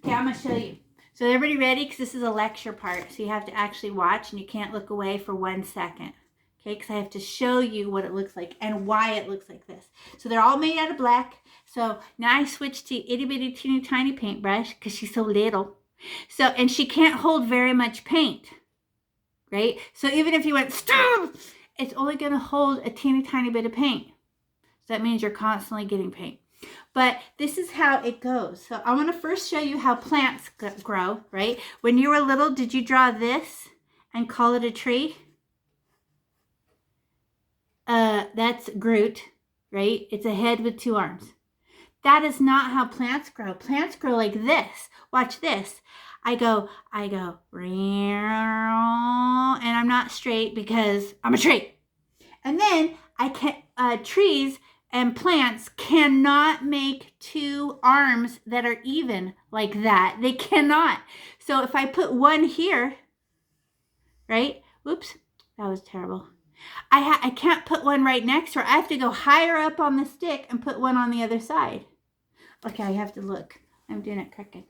Okay, I'm going to show you. So everybody ready? Because this is a lecture part. So you have to actually watch and you can't look away for 1 second. Okay, because I have to show you what it looks like and why it looks like this. So they're all made out of black. So now I switched to itty bitty teeny tiny paintbrush because she's so little. So, and she can't hold very much paint, right? So even if you went, stop, it's only going to hold a teeny tiny bit of paint. So that means you're constantly getting paint. But this is how it goes. So I want to first show you how plants grow, right? When you were little, did you draw this and call it a tree? That's Groot, right? It's a head with 2 arms. That is not how plants grow. Plants grow like this. Watch this. I go, and I'm not straight because I'm a tree. And then trees and plants cannot make 2 arms that are even like that. They cannot. So if I put one here, right? Whoops, that was terrible. I can't put one right next to her. I have to go higher up on the stick and put one on the other side. Okay, I have to look. I'm doing it crooked.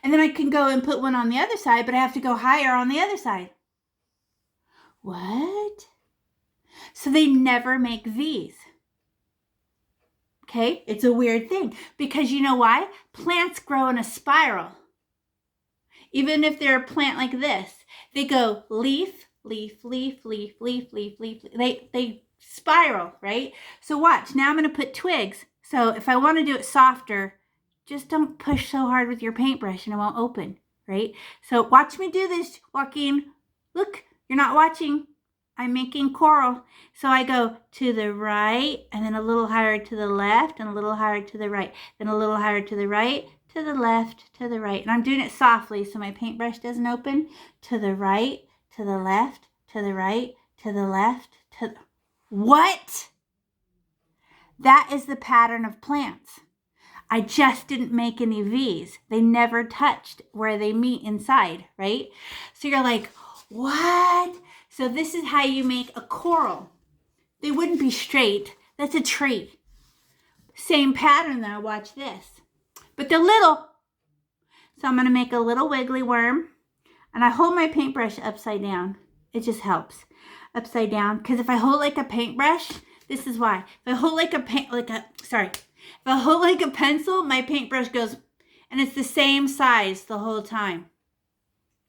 And then I can go and put one on the other side, but I have to go higher on the other side. What? So they never make V's. Okay, it's a weird thing because you know why? Plants grow in a spiral. Even if they're a plant like this, they go leaf, leaf, leaf, leaf, leaf, leaf, leaf. They spiral, right? So watch, now I'm going to put twigs. So if I want to do it softer, just don't push so hard with your paintbrush and it won't open, right? So watch me do this, Joaquin. Look, you're not watching. I'm making coral. So I go to the right and then a little higher to the left and a little higher to the right. Then a little higher to the right, to the left, to the right. And I'm doing it softly so my paintbrush doesn't open. To the right, to the left, to the right, to the left, to the... What? That is the pattern of plants. I just didn't make any V's. They never touched where they meet inside, right? So you're like, what? So this is how you make a coral. They wouldn't be straight. That's a tree. Same pattern though, watch this. But they're little. So I'm gonna make a little wiggly worm and I hold my paintbrush upside down. It just helps. Upside down, because if I hold like a paintbrush, this is why. If I hold like if I hold like a pencil, my paintbrush goes, and it's the same size the whole time.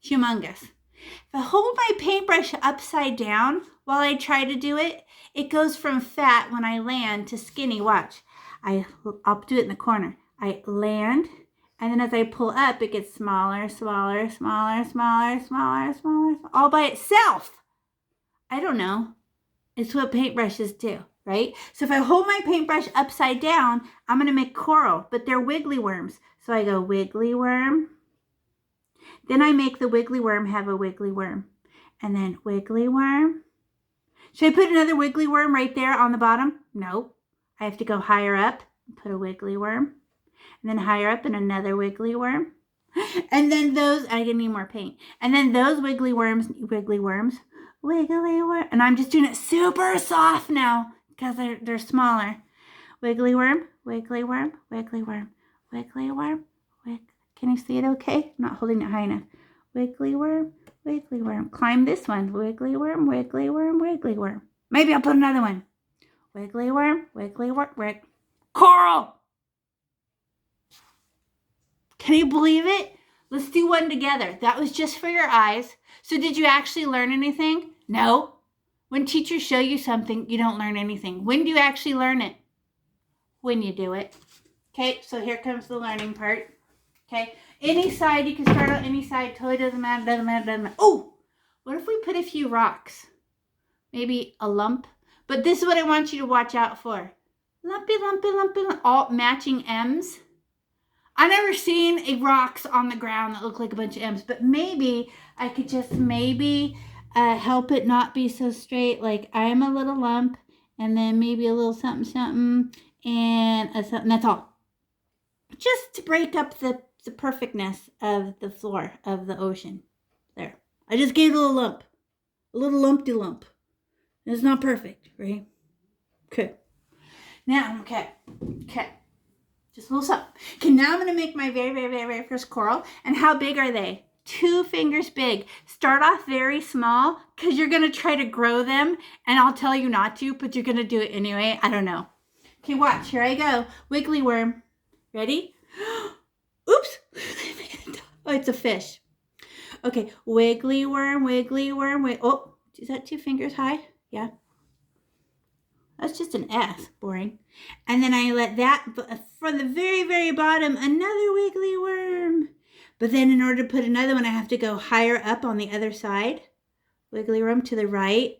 Humongous. If I hold my paintbrush upside down while I try to do it, it goes from fat when I land to skinny. Watch. I'll do it in the corner. I land, and then as I pull up, it gets smaller, smaller, smaller, smaller, smaller, smaller, all by itself. I don't know. It's what paintbrushes do, right? So if I hold my paintbrush upside down, I'm going to make coral, but they're wiggly worms. So I go wiggly worm. Then I make the wiggly worm have a wiggly worm. And then wiggly worm. Should I put another wiggly worm right there on the bottom? No. I have to go higher up and put a wiggly worm. And then higher up and another wiggly worm. And then those, I need more paint. And then those wiggly worms, wiggly worm. And I'm just doing it super soft now because they're smaller. Wiggly worm, wiggly worm, wiggly worm, wiggly worm. Can you see it okay? I'm not holding it high enough. Wiggly worm, wiggly worm. Climb this one. Wiggly worm, wiggly worm, wiggly worm. Maybe I'll put another one. Wiggly worm, wiggly worm, coral! Can you believe it? Let's do one together. That was just for your eyes. So did you actually learn anything? No. When teachers show you something, you don't learn anything. When do you actually learn it? When you do it. Okay, so here comes the learning part. Okay, any side, you can start on any side. Totally doesn't matter, doesn't matter, doesn't matter. Oh, what if we put a few rocks? Maybe a lump. But this is what I want you to watch out for. Lumpy, lumpy, lumpy, lumpy. All matching M's. I've never seen a rocks on the ground that look like a bunch of M's, but maybe I could just help it not be so straight. Like I'm a little lump, and then maybe a little something, something, and a something. That's all. Just to break up the perfectness of the floor of the ocean. There. I just gave it a little lump. A little lumpy lump. It's not perfect, right? Okay. Now, okay. Just a little something. Okay, now I'm going to make my very, very, very, very first coral. And how big are they? 2 fingers big. Start off very small because you're going to try to grow them. And I'll tell you not to, but you're going to do it anyway. I don't know. Okay, watch. Here I go. Wiggly worm. Ready? Oops. Oh, it's a fish. Okay, wiggly worm, wiggly worm. Oh, is that 2 fingers high? Yeah. That's just an S. Boring. And then I let that, from the very, very bottom, another wiggly worm. But then in order to put another one, I have to go higher up on the other side. Wiggly worm to the right,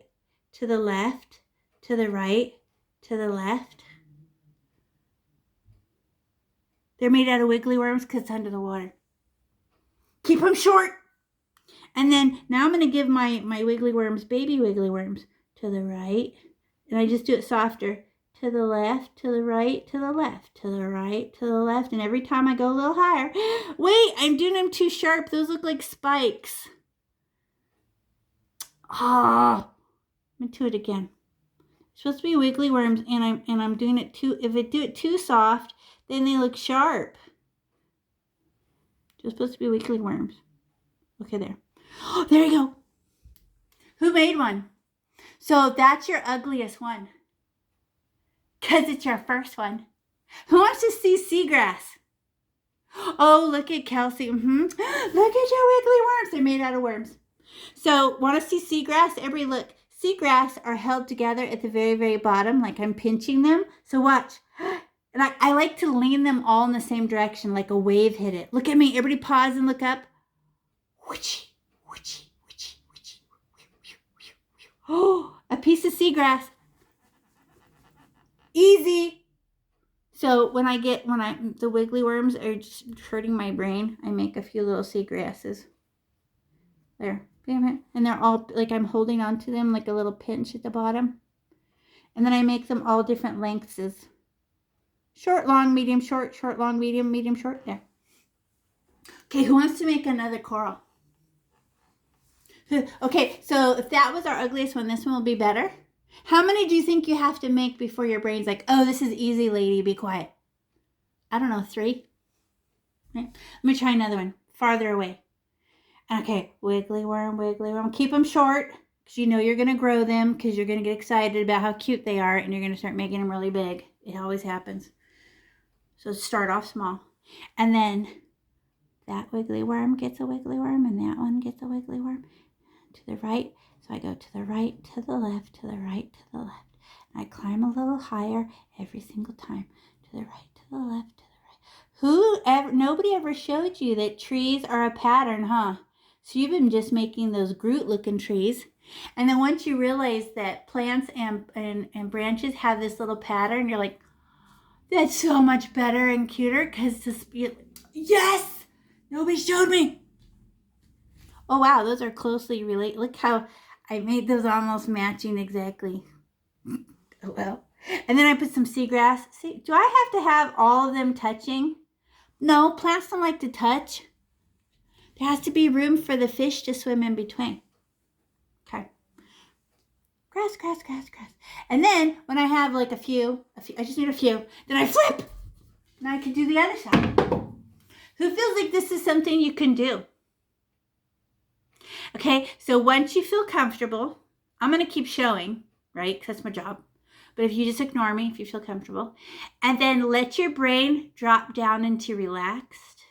to the left, to the right, to the left. They're made out of wiggly worms because it's under the water. Keep them short. And then now I'm going to give my wiggly worms, baby wiggly worms, to the right. And I just do it softer. To the left, to the right, to the left, to the right, to the left. And every time I go a little higher. Wait, I'm doing them too sharp. Those look like spikes. Oh, I'm going to do it again. It's supposed to be wiggly worms, and I'm doing it too. If I do it too soft, then they look sharp. It's supposed to be wiggly worms. Okay, there. Oh, there you go. Who made one? So that's your ugliest one. Because it's your first one. Who wants to see seagrass? Oh, look at Kelsey. Look at your wiggly worms. They're made out of worms. So, want to see seagrass? Everybody look. Seagrass are held together at the very, very bottom, like I'm pinching them. So watch. And I like to lean them all in the same direction, like a wave hit it. Look at me. Everybody pause and look up. Oh, a piece of seagrass. Easy. So when the wiggly worms are just hurting my brain, I make a few little seagrasses. There. And they're all, like I'm holding on to them like a little pinch at the bottom. And then I make them all different lengths. Short, long, medium, short, short, long, medium, medium, short. There. Okay, who wants to make another coral? Okay, so if that was our ugliest one, this one will be better. How many do you think you have to make before your brain's like, oh, this is easy, lady, be quiet? I don't know, 3? Right. Let me try another one, farther away. Okay, wiggly worm, wiggly worm. Keep them short because you know you're going to grow them because you're going to get excited about how cute they are and you're going to start making them really big. It always happens. So start off small. And then that wiggly worm gets a wiggly worm and that one gets a wiggly worm. To the right. So I go to the right, to the left, to the right, to the left. And I climb a little higher every single time. To the right, to the left, to the right. Nobody ever showed you that trees are a pattern, huh? So you've been just making those Groot-looking trees. And then once you realize that plants and branches have this little pattern, you're like, that's so much better and cuter because this, yes! Nobody showed me. Oh, wow, those are closely related. Look how I made those almost matching exactly. Oh, well. And then I put some seagrass. See, do I have to have all of them touching? No, plants don't like to touch. There has to be room for the fish to swim in between. Okay. Grass, grass, grass, grass. And then when I have like a few, I just need a few, then I flip. Now I can do the other side. Who feels like this is something you can do? Okay, so once you feel comfortable, I'm going to keep showing, right? Because that's my job. But if you just ignore me, if you feel comfortable, and then let your brain drop down into relaxed,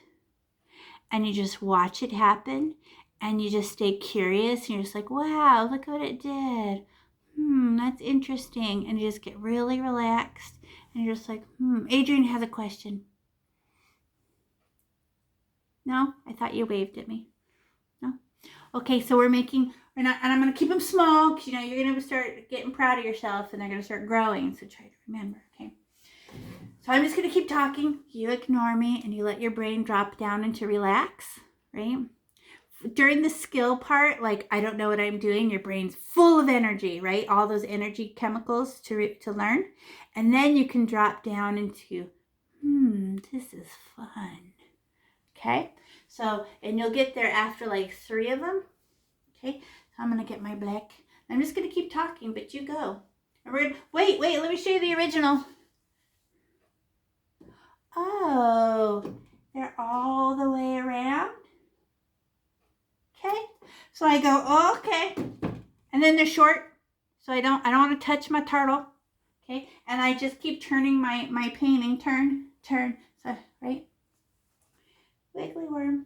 and you just watch it happen, and you just stay curious, and you're just like, wow, look what it did. That's interesting. And you just get really relaxed, and you're just like, Adrian has a question. No? I thought you waved at me. No? Okay, so and I'm going to keep them small because, you're going to start getting proud of yourself and they're going to start growing. So try to remember, okay? So I'm just going to keep talking. You ignore me and you let your brain drop down into relax, right? During the skill part, like I don't know what I'm doing, your brain's full of energy, right? All those energy chemicals to learn. And then you can drop down into, this is fun. Okay? So, and you'll get there after like 3 of them. Okay? So I'm going to get my black. I'm just going to keep talking, but you go. And we're gonna, wait, let me show you the original. Oh, they're all the way around. Okay? So I go, oh, okay. And then they're short. So I don't want to touch my turtle. Okay? And I just keep turning my painting. Turn. So, right? Wiggly worm.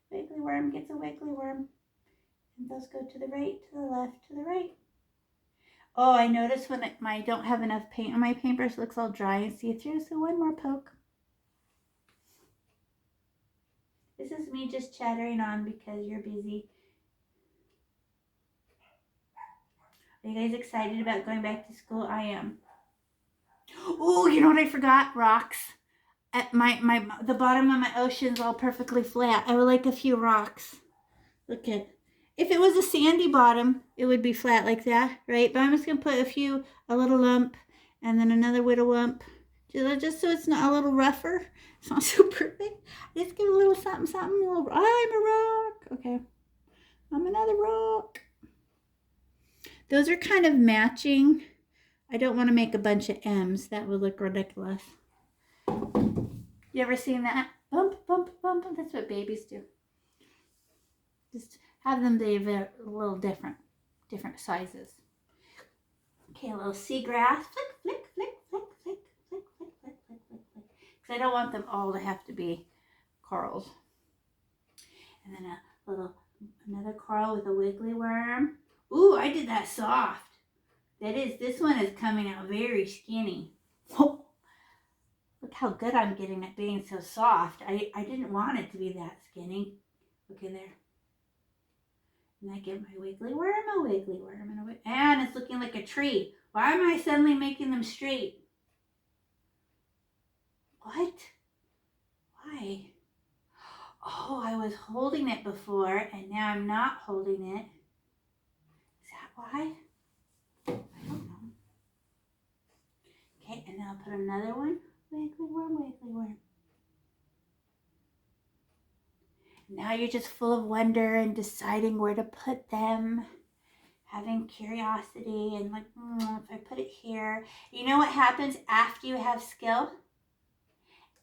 Wiggly worm gets a wiggly worm. And those go to the right, to the left, to the right. Oh, I notice when I don't have enough paint on my paintbrush, it looks all dry and see-through. So one more poke. This is me just chattering on because you're busy. Are you guys excited about going back to school? I am. Oh, you know what I forgot? Rocks. At the bottom of my ocean's all perfectly flat. I would like a few rocks. Look at. If it was a sandy bottom, it would be flat like that, right? But I'm just going to put a little lump, and then another little lump, just so it's not a little rougher. It's not so perfect. Just give a little something, I'm a rock. Okay. I'm another rock. Those are kind of matching. I don't want to make a bunch of M's. That would look ridiculous. You ever seen that? Bump, bump, bump. That's what babies do. Just have them be a little different sizes. Okay, a little seagrass. Flick, flick, flick, flick, flick, flick, flick, flick, flick, flick, flick. Because I don't want them all to have to be corals. And then another coral with a wiggly worm. Ooh, I did that soft. This one is coming out very skinny. Whoa. Look how good I'm getting at being so soft. I didn't want it to be that skinny. Okay, there. And I give my wiggly worm a wiggly worm and it's looking like a tree. Why am I suddenly making them straight? What? Why? Oh, I was holding it before and now I'm not holding it. Is that why? I don't know. Okay, and then I'll put another one. Wiggly worm, wiggly worm. Now you're just full of wonder and deciding where to put them. Having curiosity and like, if I put it here. You know what happens after you have skill?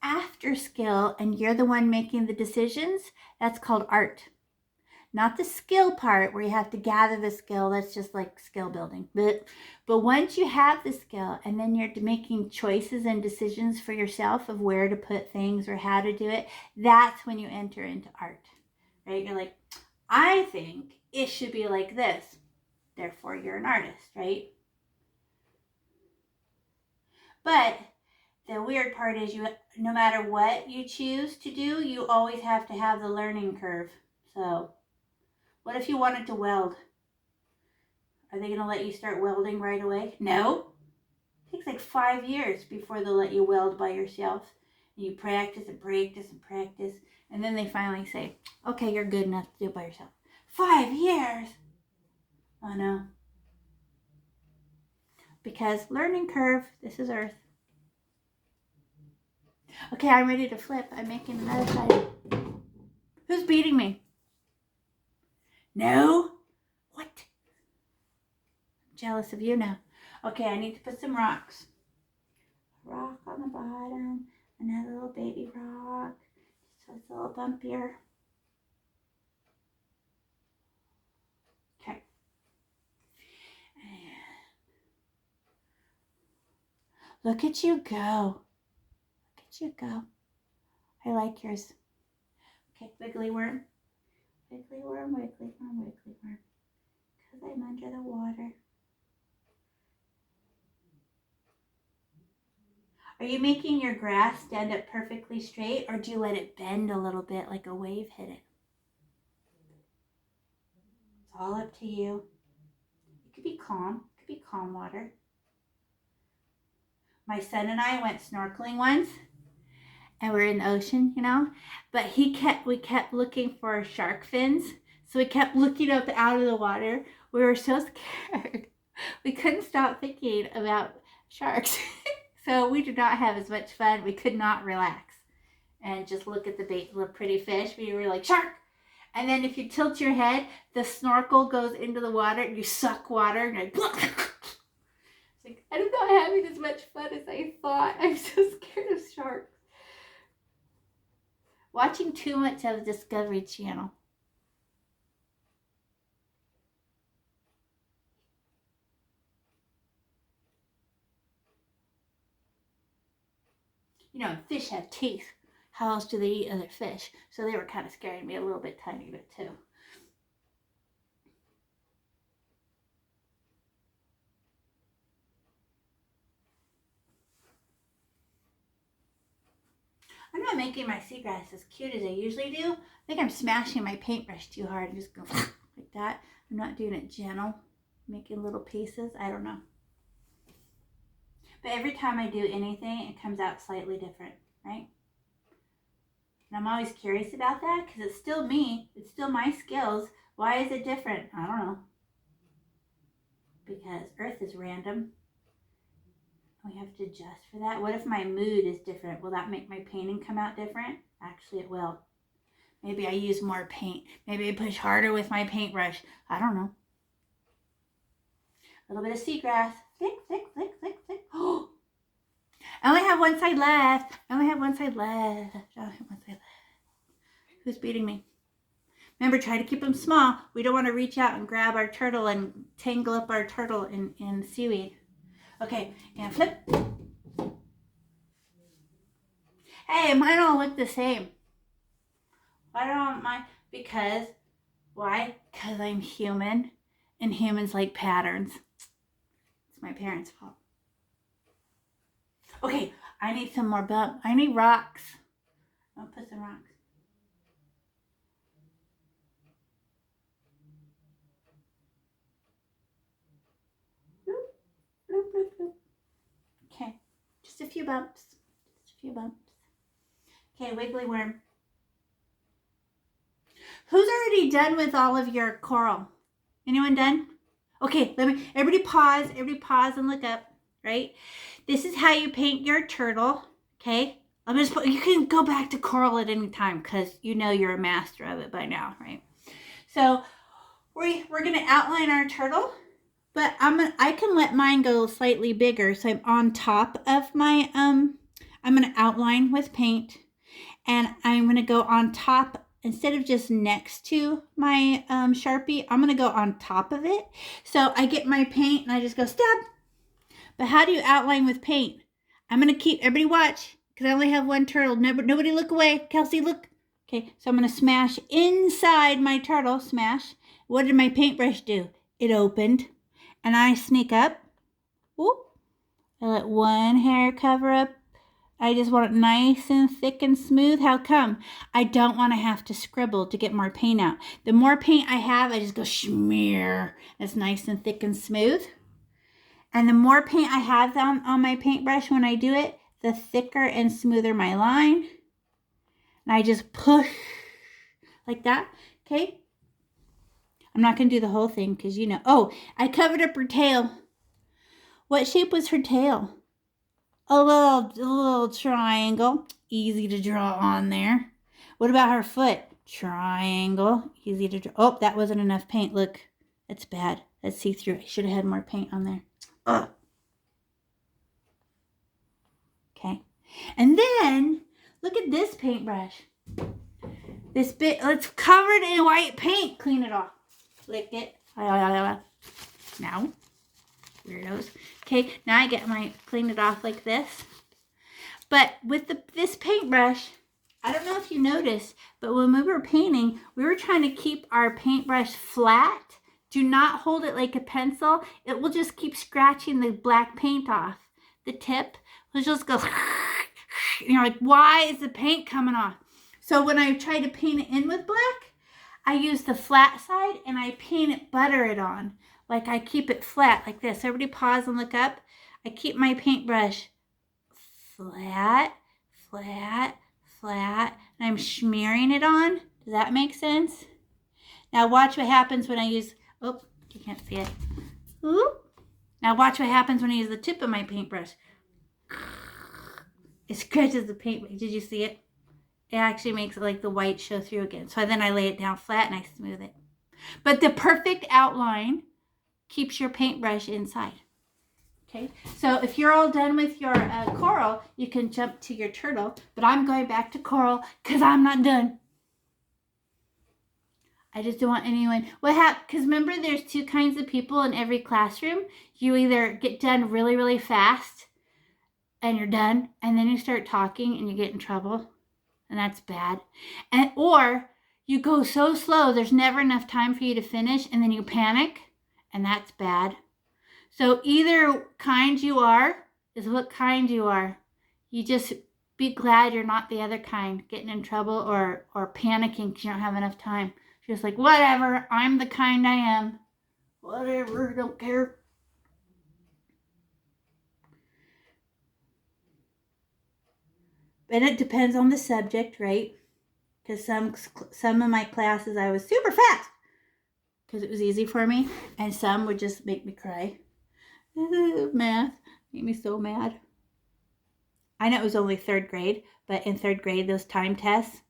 After skill, and you're the one making the decisions, that's called art. Not the skill part where you have to gather the skill. That's just like skill building. But once you have the skill and then you're making choices and decisions for yourself of where to put things or how to do it, that's when you enter into art, right? You're like, I think it should be like this. Therefore, you're an artist, right? But the weird part is no matter what you choose to do, you always have to have the learning curve. So what if you wanted to weld? Are they going to let you start welding right away? No. It takes like 5 years before they'll let you weld by yourself. And you practice and practice and practice. And then they finally say, okay, you're good enough to do it by yourself. 5 years? Oh no. Because learning curve, this is Earth. Okay, I'm ready to flip. I'm making another side. Who's beating me? No? What? I'm jealous of you now. Okay, I need to put some rocks. A rock on the bottom. Another little baby rock. So it's a little bumpier. Okay. Look at you go. Look at you go. I like yours. Okay, wiggly worm. Wiggly worm, wiggly worm, wiggly worm. Because I'm under the water. Are you making your grass stand up perfectly straight, or do you let it bend a little bit like a wave hit it? It's all up to you. It could be calm. It could be calm water. My son and I went snorkeling once, and we're in the ocean, but we kept looking for shark fins. So we kept looking up out of the water. We were so scared. We couldn't stop thinking about sharks. So we did not have as much fun. We could not relax and just look at the pretty fish. We were like, shark! And then if you tilt your head, the snorkel goes into the water and you suck water and it's like, I'm not having as much fun as I thought. I'm so scared of sharks. Watching too much of Discovery Channel. Fish have teeth. How else do they eat other fish? So they were kind of scaring me a little bit, tiny bit too. I'm not making my seagrass as cute as I usually do. I think I'm smashing my paintbrush too hard and just go like that. I'm not doing it gentle, making little pieces. I don't know. But every time I do anything, it comes out slightly different, right? And I'm always curious about that because it's still me. It's still my skills. Why is it different? I don't know. Because Earth is random. We have to adjust for that. What if my mood is different? Will that make my painting come out different? Actually, it will. Maybe I use more paint. Maybe I push harder with my paintbrush. I don't know. A little bit of seagrass. Flick, flick, flick, flick, flick. Oh, I only have one side left. I only have one side left. I only have one side left. Who's beating me? Remember, try to keep them small. We don't want to reach out and grab our turtle and tangle up our turtle in seaweed. Okay, and flip. Hey, mine all look the same. Why don't mine? Because, why? Because I'm human, and humans like patterns. It's my parents' fault. Okay, I need some more bump. I need rocks. I'll put some rocks. Bloop, bloop, bloop, bloop. Okay, just a few bumps. Just a few bumps. Okay, Wiggly Worm. Who's already done with all of your coral? Anyone done? Okay, everybody pause and look up, right? This is how you paint your turtle, okay? You can go back to coral at any time because you know you're a master of it by now, right? So we're gonna outline our turtle, but I can let mine go slightly bigger, so I'm on top of my I'm gonna outline with paint, and I'm gonna go on top. Instead of just next to my Sharpie, I'm going to go on top of it. So I get my paint and I just go stab. But how do you outline with paint? I'm going to keep, everybody watch, because I only have one turtle. Nobody look away. Kelsey, look. Okay, so I'm going to smash inside my turtle. Smash. What did my paintbrush do? It opened. And I sneak up. Whoop. I let one hair cover up. I just want it nice and thick and smooth. How come? I don't want to have to scribble to get more paint out. The more paint I have, I just go smear. It's nice and thick and smooth. And the more paint I have on my paintbrush when I do it, the thicker and smoother my line. And I just push like that. Okay? I'm not going to do the whole thing because you know. Oh, I covered up her tail. What shape was her tail? A little triangle, easy to draw on there. What about her foot? Triangle, easy to draw. Oh, that wasn't enough paint. Look, that's bad. That's see-through. I should have had more paint on there. Ugh. Okay, and then look at this paintbrush. This bit, it's covered in white paint. Clean it off. Lick it. Now. Weirdos. Okay, now I get clean it off like this. But with this paintbrush, I don't know if you noticed, but when we were painting, we were trying to keep our paintbrush flat. Do not hold it like a pencil. It will just keep scratching the black paint off. The tip will just go, you're like, why is the paint coming off? So when I try to paint it in with black, I use the flat side and I butter it on. Like I keep it flat like this. Everybody pause and look up. I keep my paintbrush flat, flat, flat, and I'm smearing it on. Does that make sense? Now watch what happens when I use, oh, you can't see it. Ooh. Now watch what happens when I use the tip of my paintbrush. It scratches the paint. Did you see it? It actually makes it like the white show through again. So then I lay it down flat and I smooth it. But the perfect outline keeps your paintbrush inside. Okay, so if you're all done with your coral, you can jump to your turtle. But I'm going back to coral because I'm not done. I just don't want anyone. Because remember, there's two kinds of people in every classroom. You either get done really, really fast and you're done, and then you start talking and you get in trouble, and that's bad. Or you go so slow, there's never enough time for you to finish, and then you panic, and that's bad. So either kind you are is what kind you are. You just be glad you're not the other kind, getting in trouble or panicking because you don't have enough time. Just like, whatever, I'm the kind I am. Whatever, don't care. And it depends on the subject, right? Because some of my classes I was super fast because it was easy for me, and some would just make me cry. Math made me so mad. I know it was only 3rd grade, but in 3rd grade, those time tests,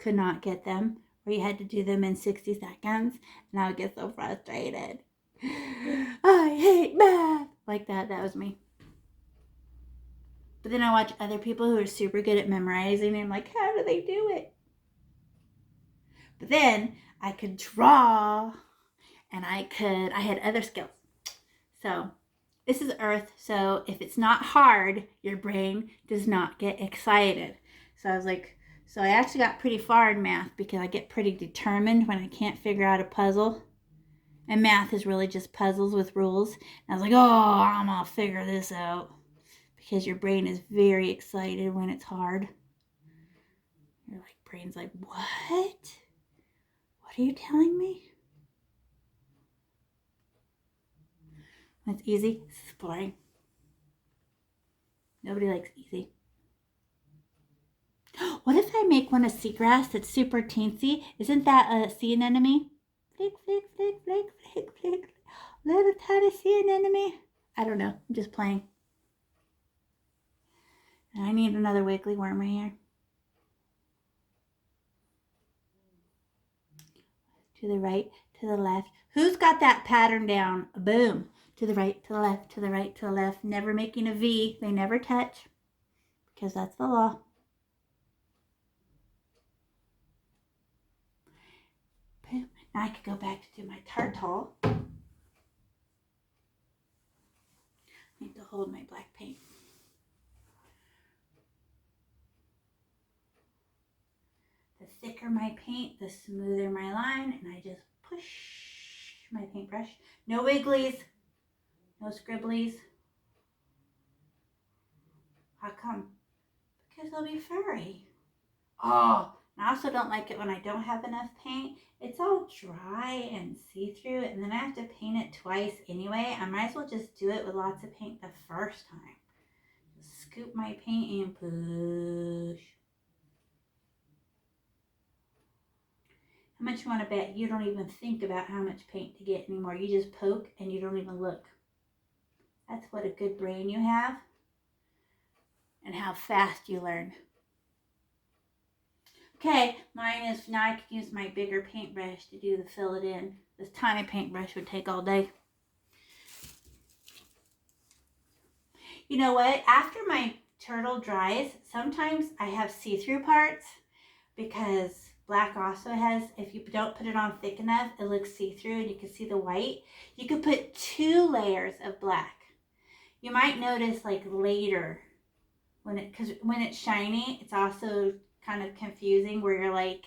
could not get them, or you had to do them in 60 seconds, and I would get so frustrated. I hate math. Like that. That was me. But then I watch other people who are super good at memorizing, and I'm like, how do they do it? But then I could draw, and I had other skills. So this is Earth, so if it's not hard, your brain does not get excited. So I was like, so I actually got pretty far in math because I get pretty determined when I can't figure out a puzzle. And math is really just puzzles with rules. And I was like, oh, I'm going to figure this out. Because your brain is very excited when it's hard. Your brain's like, what? What are you telling me? When it's easy, it's boring. Nobody likes easy. What if I make one of seagrass that's super teensy? Isn't that a sea anemone? Flick, flick, flick, flick, flick, flick. Little tiny sea anemone. I don't know. I'm just playing. And I need another wiggly worm right here. To the right, to the left. Who's got that pattern down? Boom. To the right, to the left, to the right, to the left. Never making a V. They never touch. Because that's the law. Boom. Now I could go back to do my turtle. I need to hold my black paint. The thicker my paint, the smoother my line, and I just push my paintbrush. No wigglies, no scribblies. How come? Because they'll be furry. Oh, and I also don't like it when I don't have enough paint. It's all dry and see-through, and then I have to paint it twice anyway. I might as well just do it with lots of paint the first time. Just scoop my paint and push. How much you want to bet you don't even think about how much paint to get anymore? You just poke and you don't even look. That's what a good brain you have and how fast you learn. Okay, mine is, now I can use my bigger paintbrush to do the fill it in. This tiny paintbrush would take all day. You know what? After my turtle dries, sometimes I have see-through parts because black also has, if you don't put it on thick enough, it looks see-through and you can see the white. You could put 2 layers of black. You might notice later because when it's shiny, it's also kind of confusing where you're like,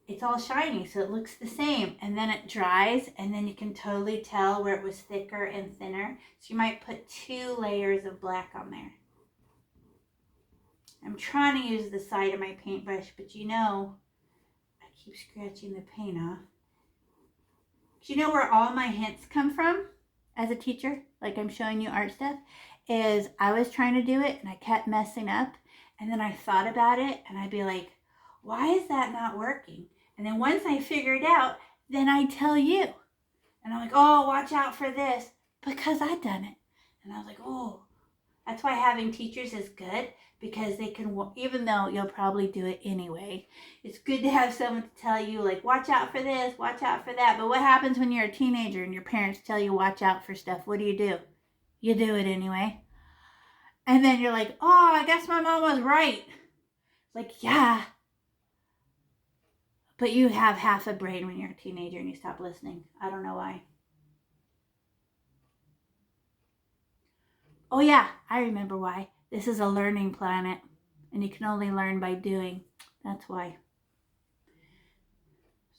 it's all shiny, so it looks the same. And then it dries, and then you can totally tell where it was thicker and thinner. So you might put 2 layers of black on there. I'm trying to use the side of my paintbrush, but I keep scratching the paint off. Do you know where all my hints come from as a teacher? Like I'm showing you art stuff. Is I was trying to do it and I kept messing up. And then I thought about it and I'd be like, why is that not working? And then once I figure it out, then I tell you. And I'm like, oh, watch out for this because I've done it. And I was like, oh, that's why having teachers is good because they can, even though you'll probably do it anyway, it's good to have someone to tell you watch out for this, watch out for that. But what happens when you're a teenager and your parents tell you watch out for stuff? What do? You do it anyway. And then you're like, oh, I guess my mom was right. Yeah. But you have half a brain when you're a teenager and you stop listening. I don't know why. Oh yeah, I remember why. This is a learning planet. And you can only learn by doing. That's why.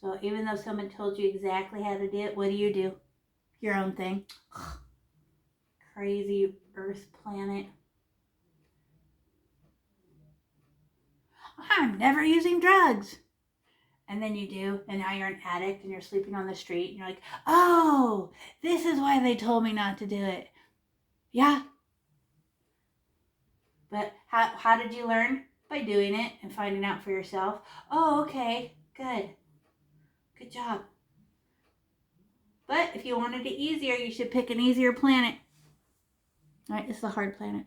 So even though someone told you exactly how to do it, what do? Your own thing. Crazy Earth planet. I'm never using drugs. And then you do, and now you're an addict and you're sleeping on the street and you're like, oh, this is why they told me not to do it. Yeah. But how did you learn? By doing it and finding out for yourself. Oh, okay, good. Good job. But if you wanted it easier, you should pick an easier planet. All right, this is a hard planet.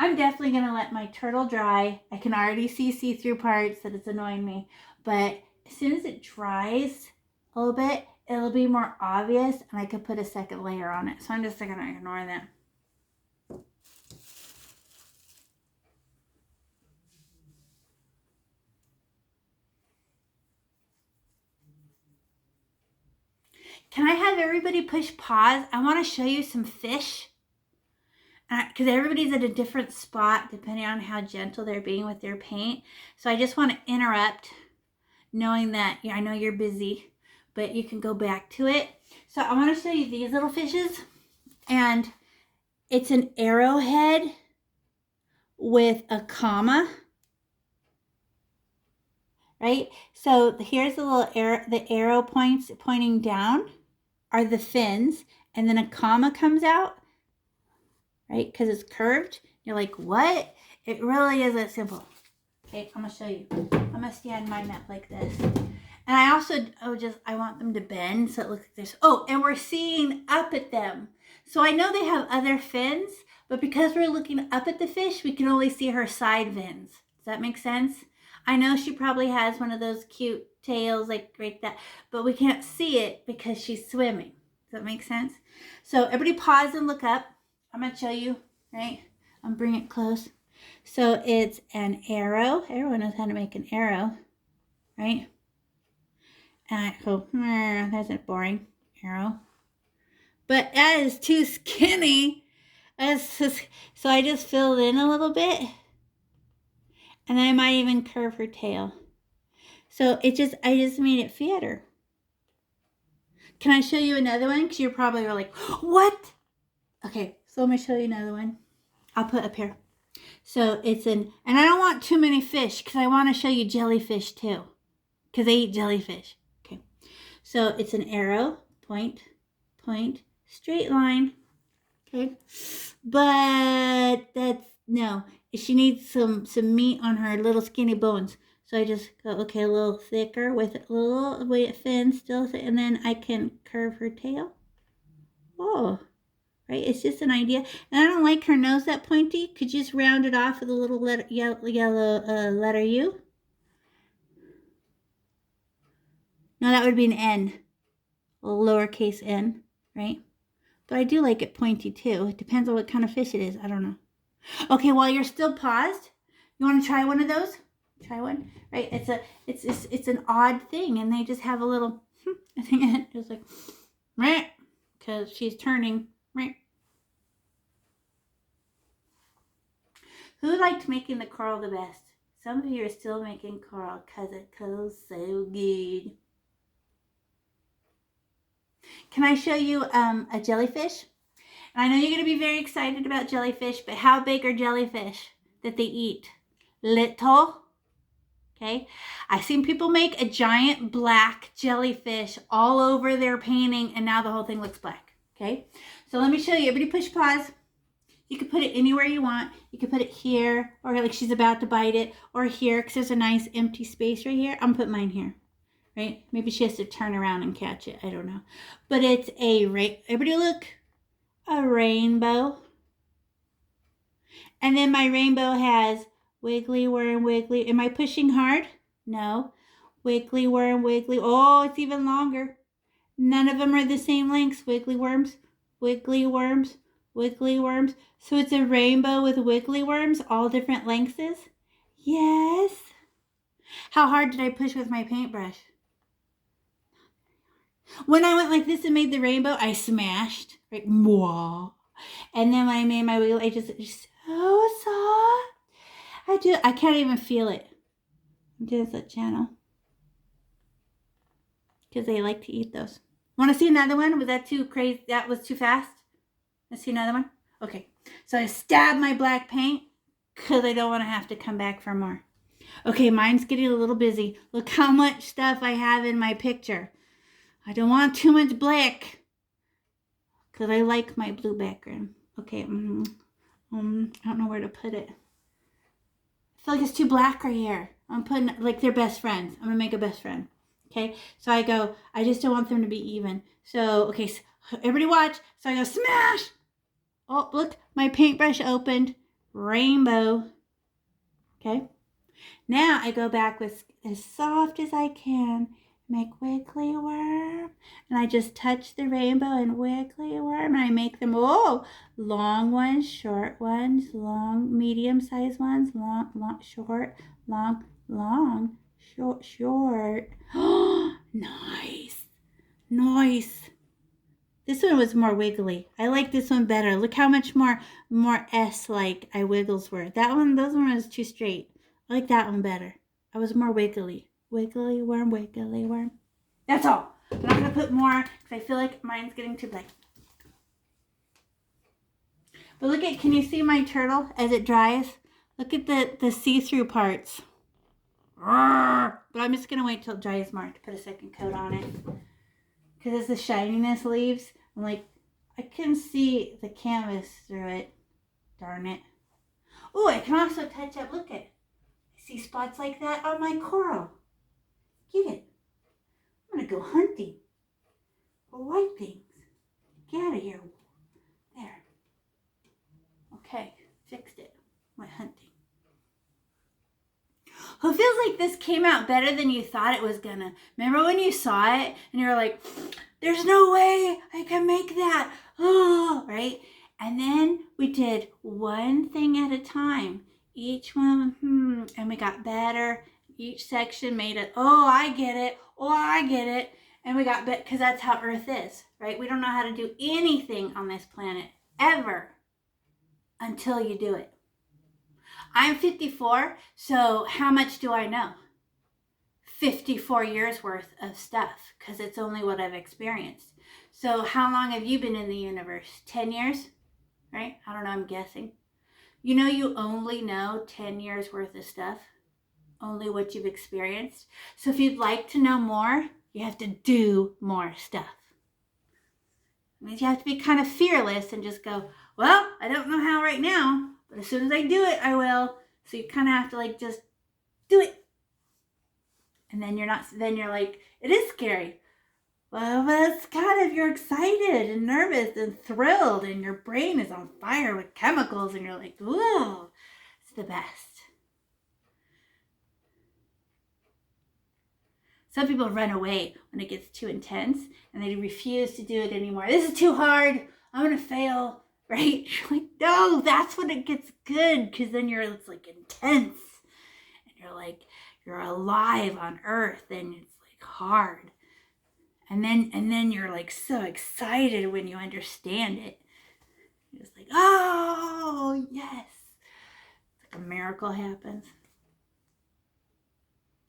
I'm definitely going to let my turtle dry. I can already see through parts that it's annoying me. But as soon as it dries a little bit, it'll be more obvious and I could put a second layer on it. So I'm just going to ignore that. Can I have everybody push pause? I want to show you some fish. Because everybody's at a different spot depending on how gentle they're being with their paint. So I just want to interrupt, knowing that, yeah, I know you're busy, but you can go back to it. So I want to show you these little fishes. And it's an arrowhead with a comma. Right? So here's the little arrow, the arrow points pointing down are the fins. And then a comma comes out. Right? Because it's curved. You're like, what? It really is that simple. Okay, I'm going to show you. I'm going to stand mine up like this. And I also, I want them to bend so it looks like this. Oh, and we're seeing up at them. So I know they have other fins, but because we're looking up at the fish, we can only see her side fins. Does that make sense? I know she probably has one of those cute tails like that, but we can't see it because she's swimming. Does that make sense? So everybody pause and look up. I'm going to show you, right? I'm bring it close. So it's an arrow. Everyone knows how to make an arrow, right? And I go, that's a boring arrow. But that is too skinny. So I just filled in a little bit. And then I might even curve her tail. So I just made it fatter. Can I show you another one? Because you're probably like, what? Okay, so let me show you another one. I'll put up here. So it's and I don't want too many fish because I want to show you jellyfish too. Because they eat jellyfish. Okay, so it's an arrow, point, point, straight line. Okay, but no. She needs some meat on her little skinny bones. So I just go, okay, a little thicker with a little fin still, and then I can curve her tail. Oh. Right? It's just an idea. And I don't like her nose that pointy. Could you just round it off with a little yellow letter U? No, that would be an N. A lowercase n, right? But I do like it pointy too. It depends on what kind of fish it is. I don't know. Okay, while you're still paused, you want to try one of those? Try one, right? It's an odd thing, and they just have a little. I think it's like, right, because she's turning, right. Who liked making the coral the best? Some of you are still making coral because it goes so good. Can I show you a jellyfish? And I know you're going to be very excited about jellyfish, but how big are jellyfish that they eat? Little. Okay. I've seen people make a giant black jellyfish all over their painting, and now the whole thing looks black. Okay. So let me show you. Everybody push pause. You can put it anywhere you want. You can put it here, or like she's about to bite it, or here, because there's a nice empty space right here. I'm going to put mine here, right? Maybe she has to turn around and catch it. I don't know. But it's everybody look, a rainbow. And then my rainbow has Wiggly Worm, Wiggly. Am I pushing hard? No. Wiggly Worm, Wiggly. Oh, it's even longer. None of them are the same lengths. Wiggly Worms, Wiggly Worms, Wiggly Worms. So it's a rainbow with wiggly worms, all different lengths? Yes. How hard did I push with my paintbrush? When I went like this and made the rainbow, I smashed. Right? Mwah. And then when I made my wiggle, I just so soft. I can't even feel it. I'm doing that channel. Because they like to eat those. Want to see another one? Was that too crazy? That was too fast? Let's see another one? Okay. So I stabbed my black paint because I don't want to have to come back for more. Okay, mine's getting a little busy. Look how much stuff I have in my picture. I don't want too much black because I like my blue background. Okay, I don't know where to put it. I feel like it's too black right here. I'm putting, like, they're best friends. I'm going to make a best friend. Okay, so I go, I just don't want them to be even. So, okay, so everybody watch. So I go, smash. Oh, look, my paintbrush opened, rainbow. Okay. Now I go back with as soft as I can. Make Wiggly Worm. And I just touch the rainbow and Wiggly Worm. And I make them, long ones, short ones, long, medium-sized ones, long, short, long, short. Nice. Nice. This one was more wiggly. I like this one better. Look how much more S-like I wiggles were. Those one was too straight. I like that one better. I was more wiggly. Wiggly worm, wiggly worm. That's all. I'm not going to put more because I feel like mine's getting too big. But look can you see my turtle as it dries? Look at the see-through parts. But I'm just going to wait till it dries more to put a second coat on it. Because as the shininess leaves, I'm like, I can see the canvas through it. Darn it. Oh, I can also touch up, look at, I see spots like that on my coral. Get it. I'm going to go hunting for white things. Get out of here. There. Okay, fixed it. Went hunting. Well, it feels like this came out better than you thought it was gonna. Remember when you saw it and you were like, there's no way I can make that. Oh, right? And then we did one thing at a time. Each one, and we got better. Each section made it, I get it. Oh, I get it. And we got better because that's how Earth is, right? We don't know how to do anything on this planet ever until you do it. I'm 54, so how much do I know? 54 years worth of stuff, because it's only what I've experienced. So how long have you been in the universe? 10 years? Right? I don't know, I'm guessing. You know you only know 10 years worth of stuff. Only what you've experienced. So if you'd like to know more, you have to do more stuff. It means you have to be kind of fearless and just go, well, I don't know how right now. But as soon as I do it, I will. So you kind of have to just do it. And then you're like, it is scary. Well, but it's you're excited and nervous and thrilled and your brain is on fire with chemicals and you're like, ooh, it's the best. Some people run away when it gets too intense and they refuse to do it anymore. This is too hard. I'm going to fail. Right? You're like, no, that's when it gets good, because then it's like intense. And you're like, you're alive on Earth and it's like hard. And then you're like so excited when you understand it. You're just like, oh, yes. It's like a miracle happens.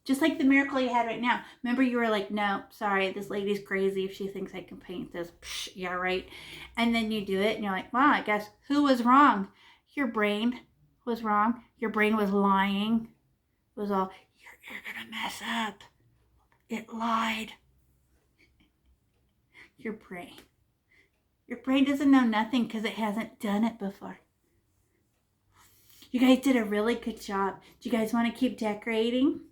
Just like the miracle you had right now. Remember you were like, no, sorry, this lady's crazy if she thinks I can paint this. Psh, yeah, right. And then you do it and you're like, wow, I guess who was wrong? Your brain was wrong. Your brain was lying. It was all, you're going to mess up. It lied. Your brain. Your brain doesn't know nothing because it hasn't done it before. You guys did a really good job. Do you guys want to keep decorating?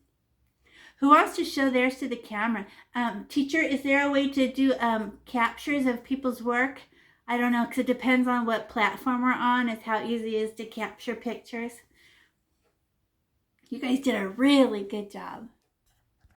Who wants to show theirs to the camera? Teacher, is there a way to do captures of people's work? I don't know, because it depends on what platform we're on, is how easy it is to capture pictures. You guys did a really good job.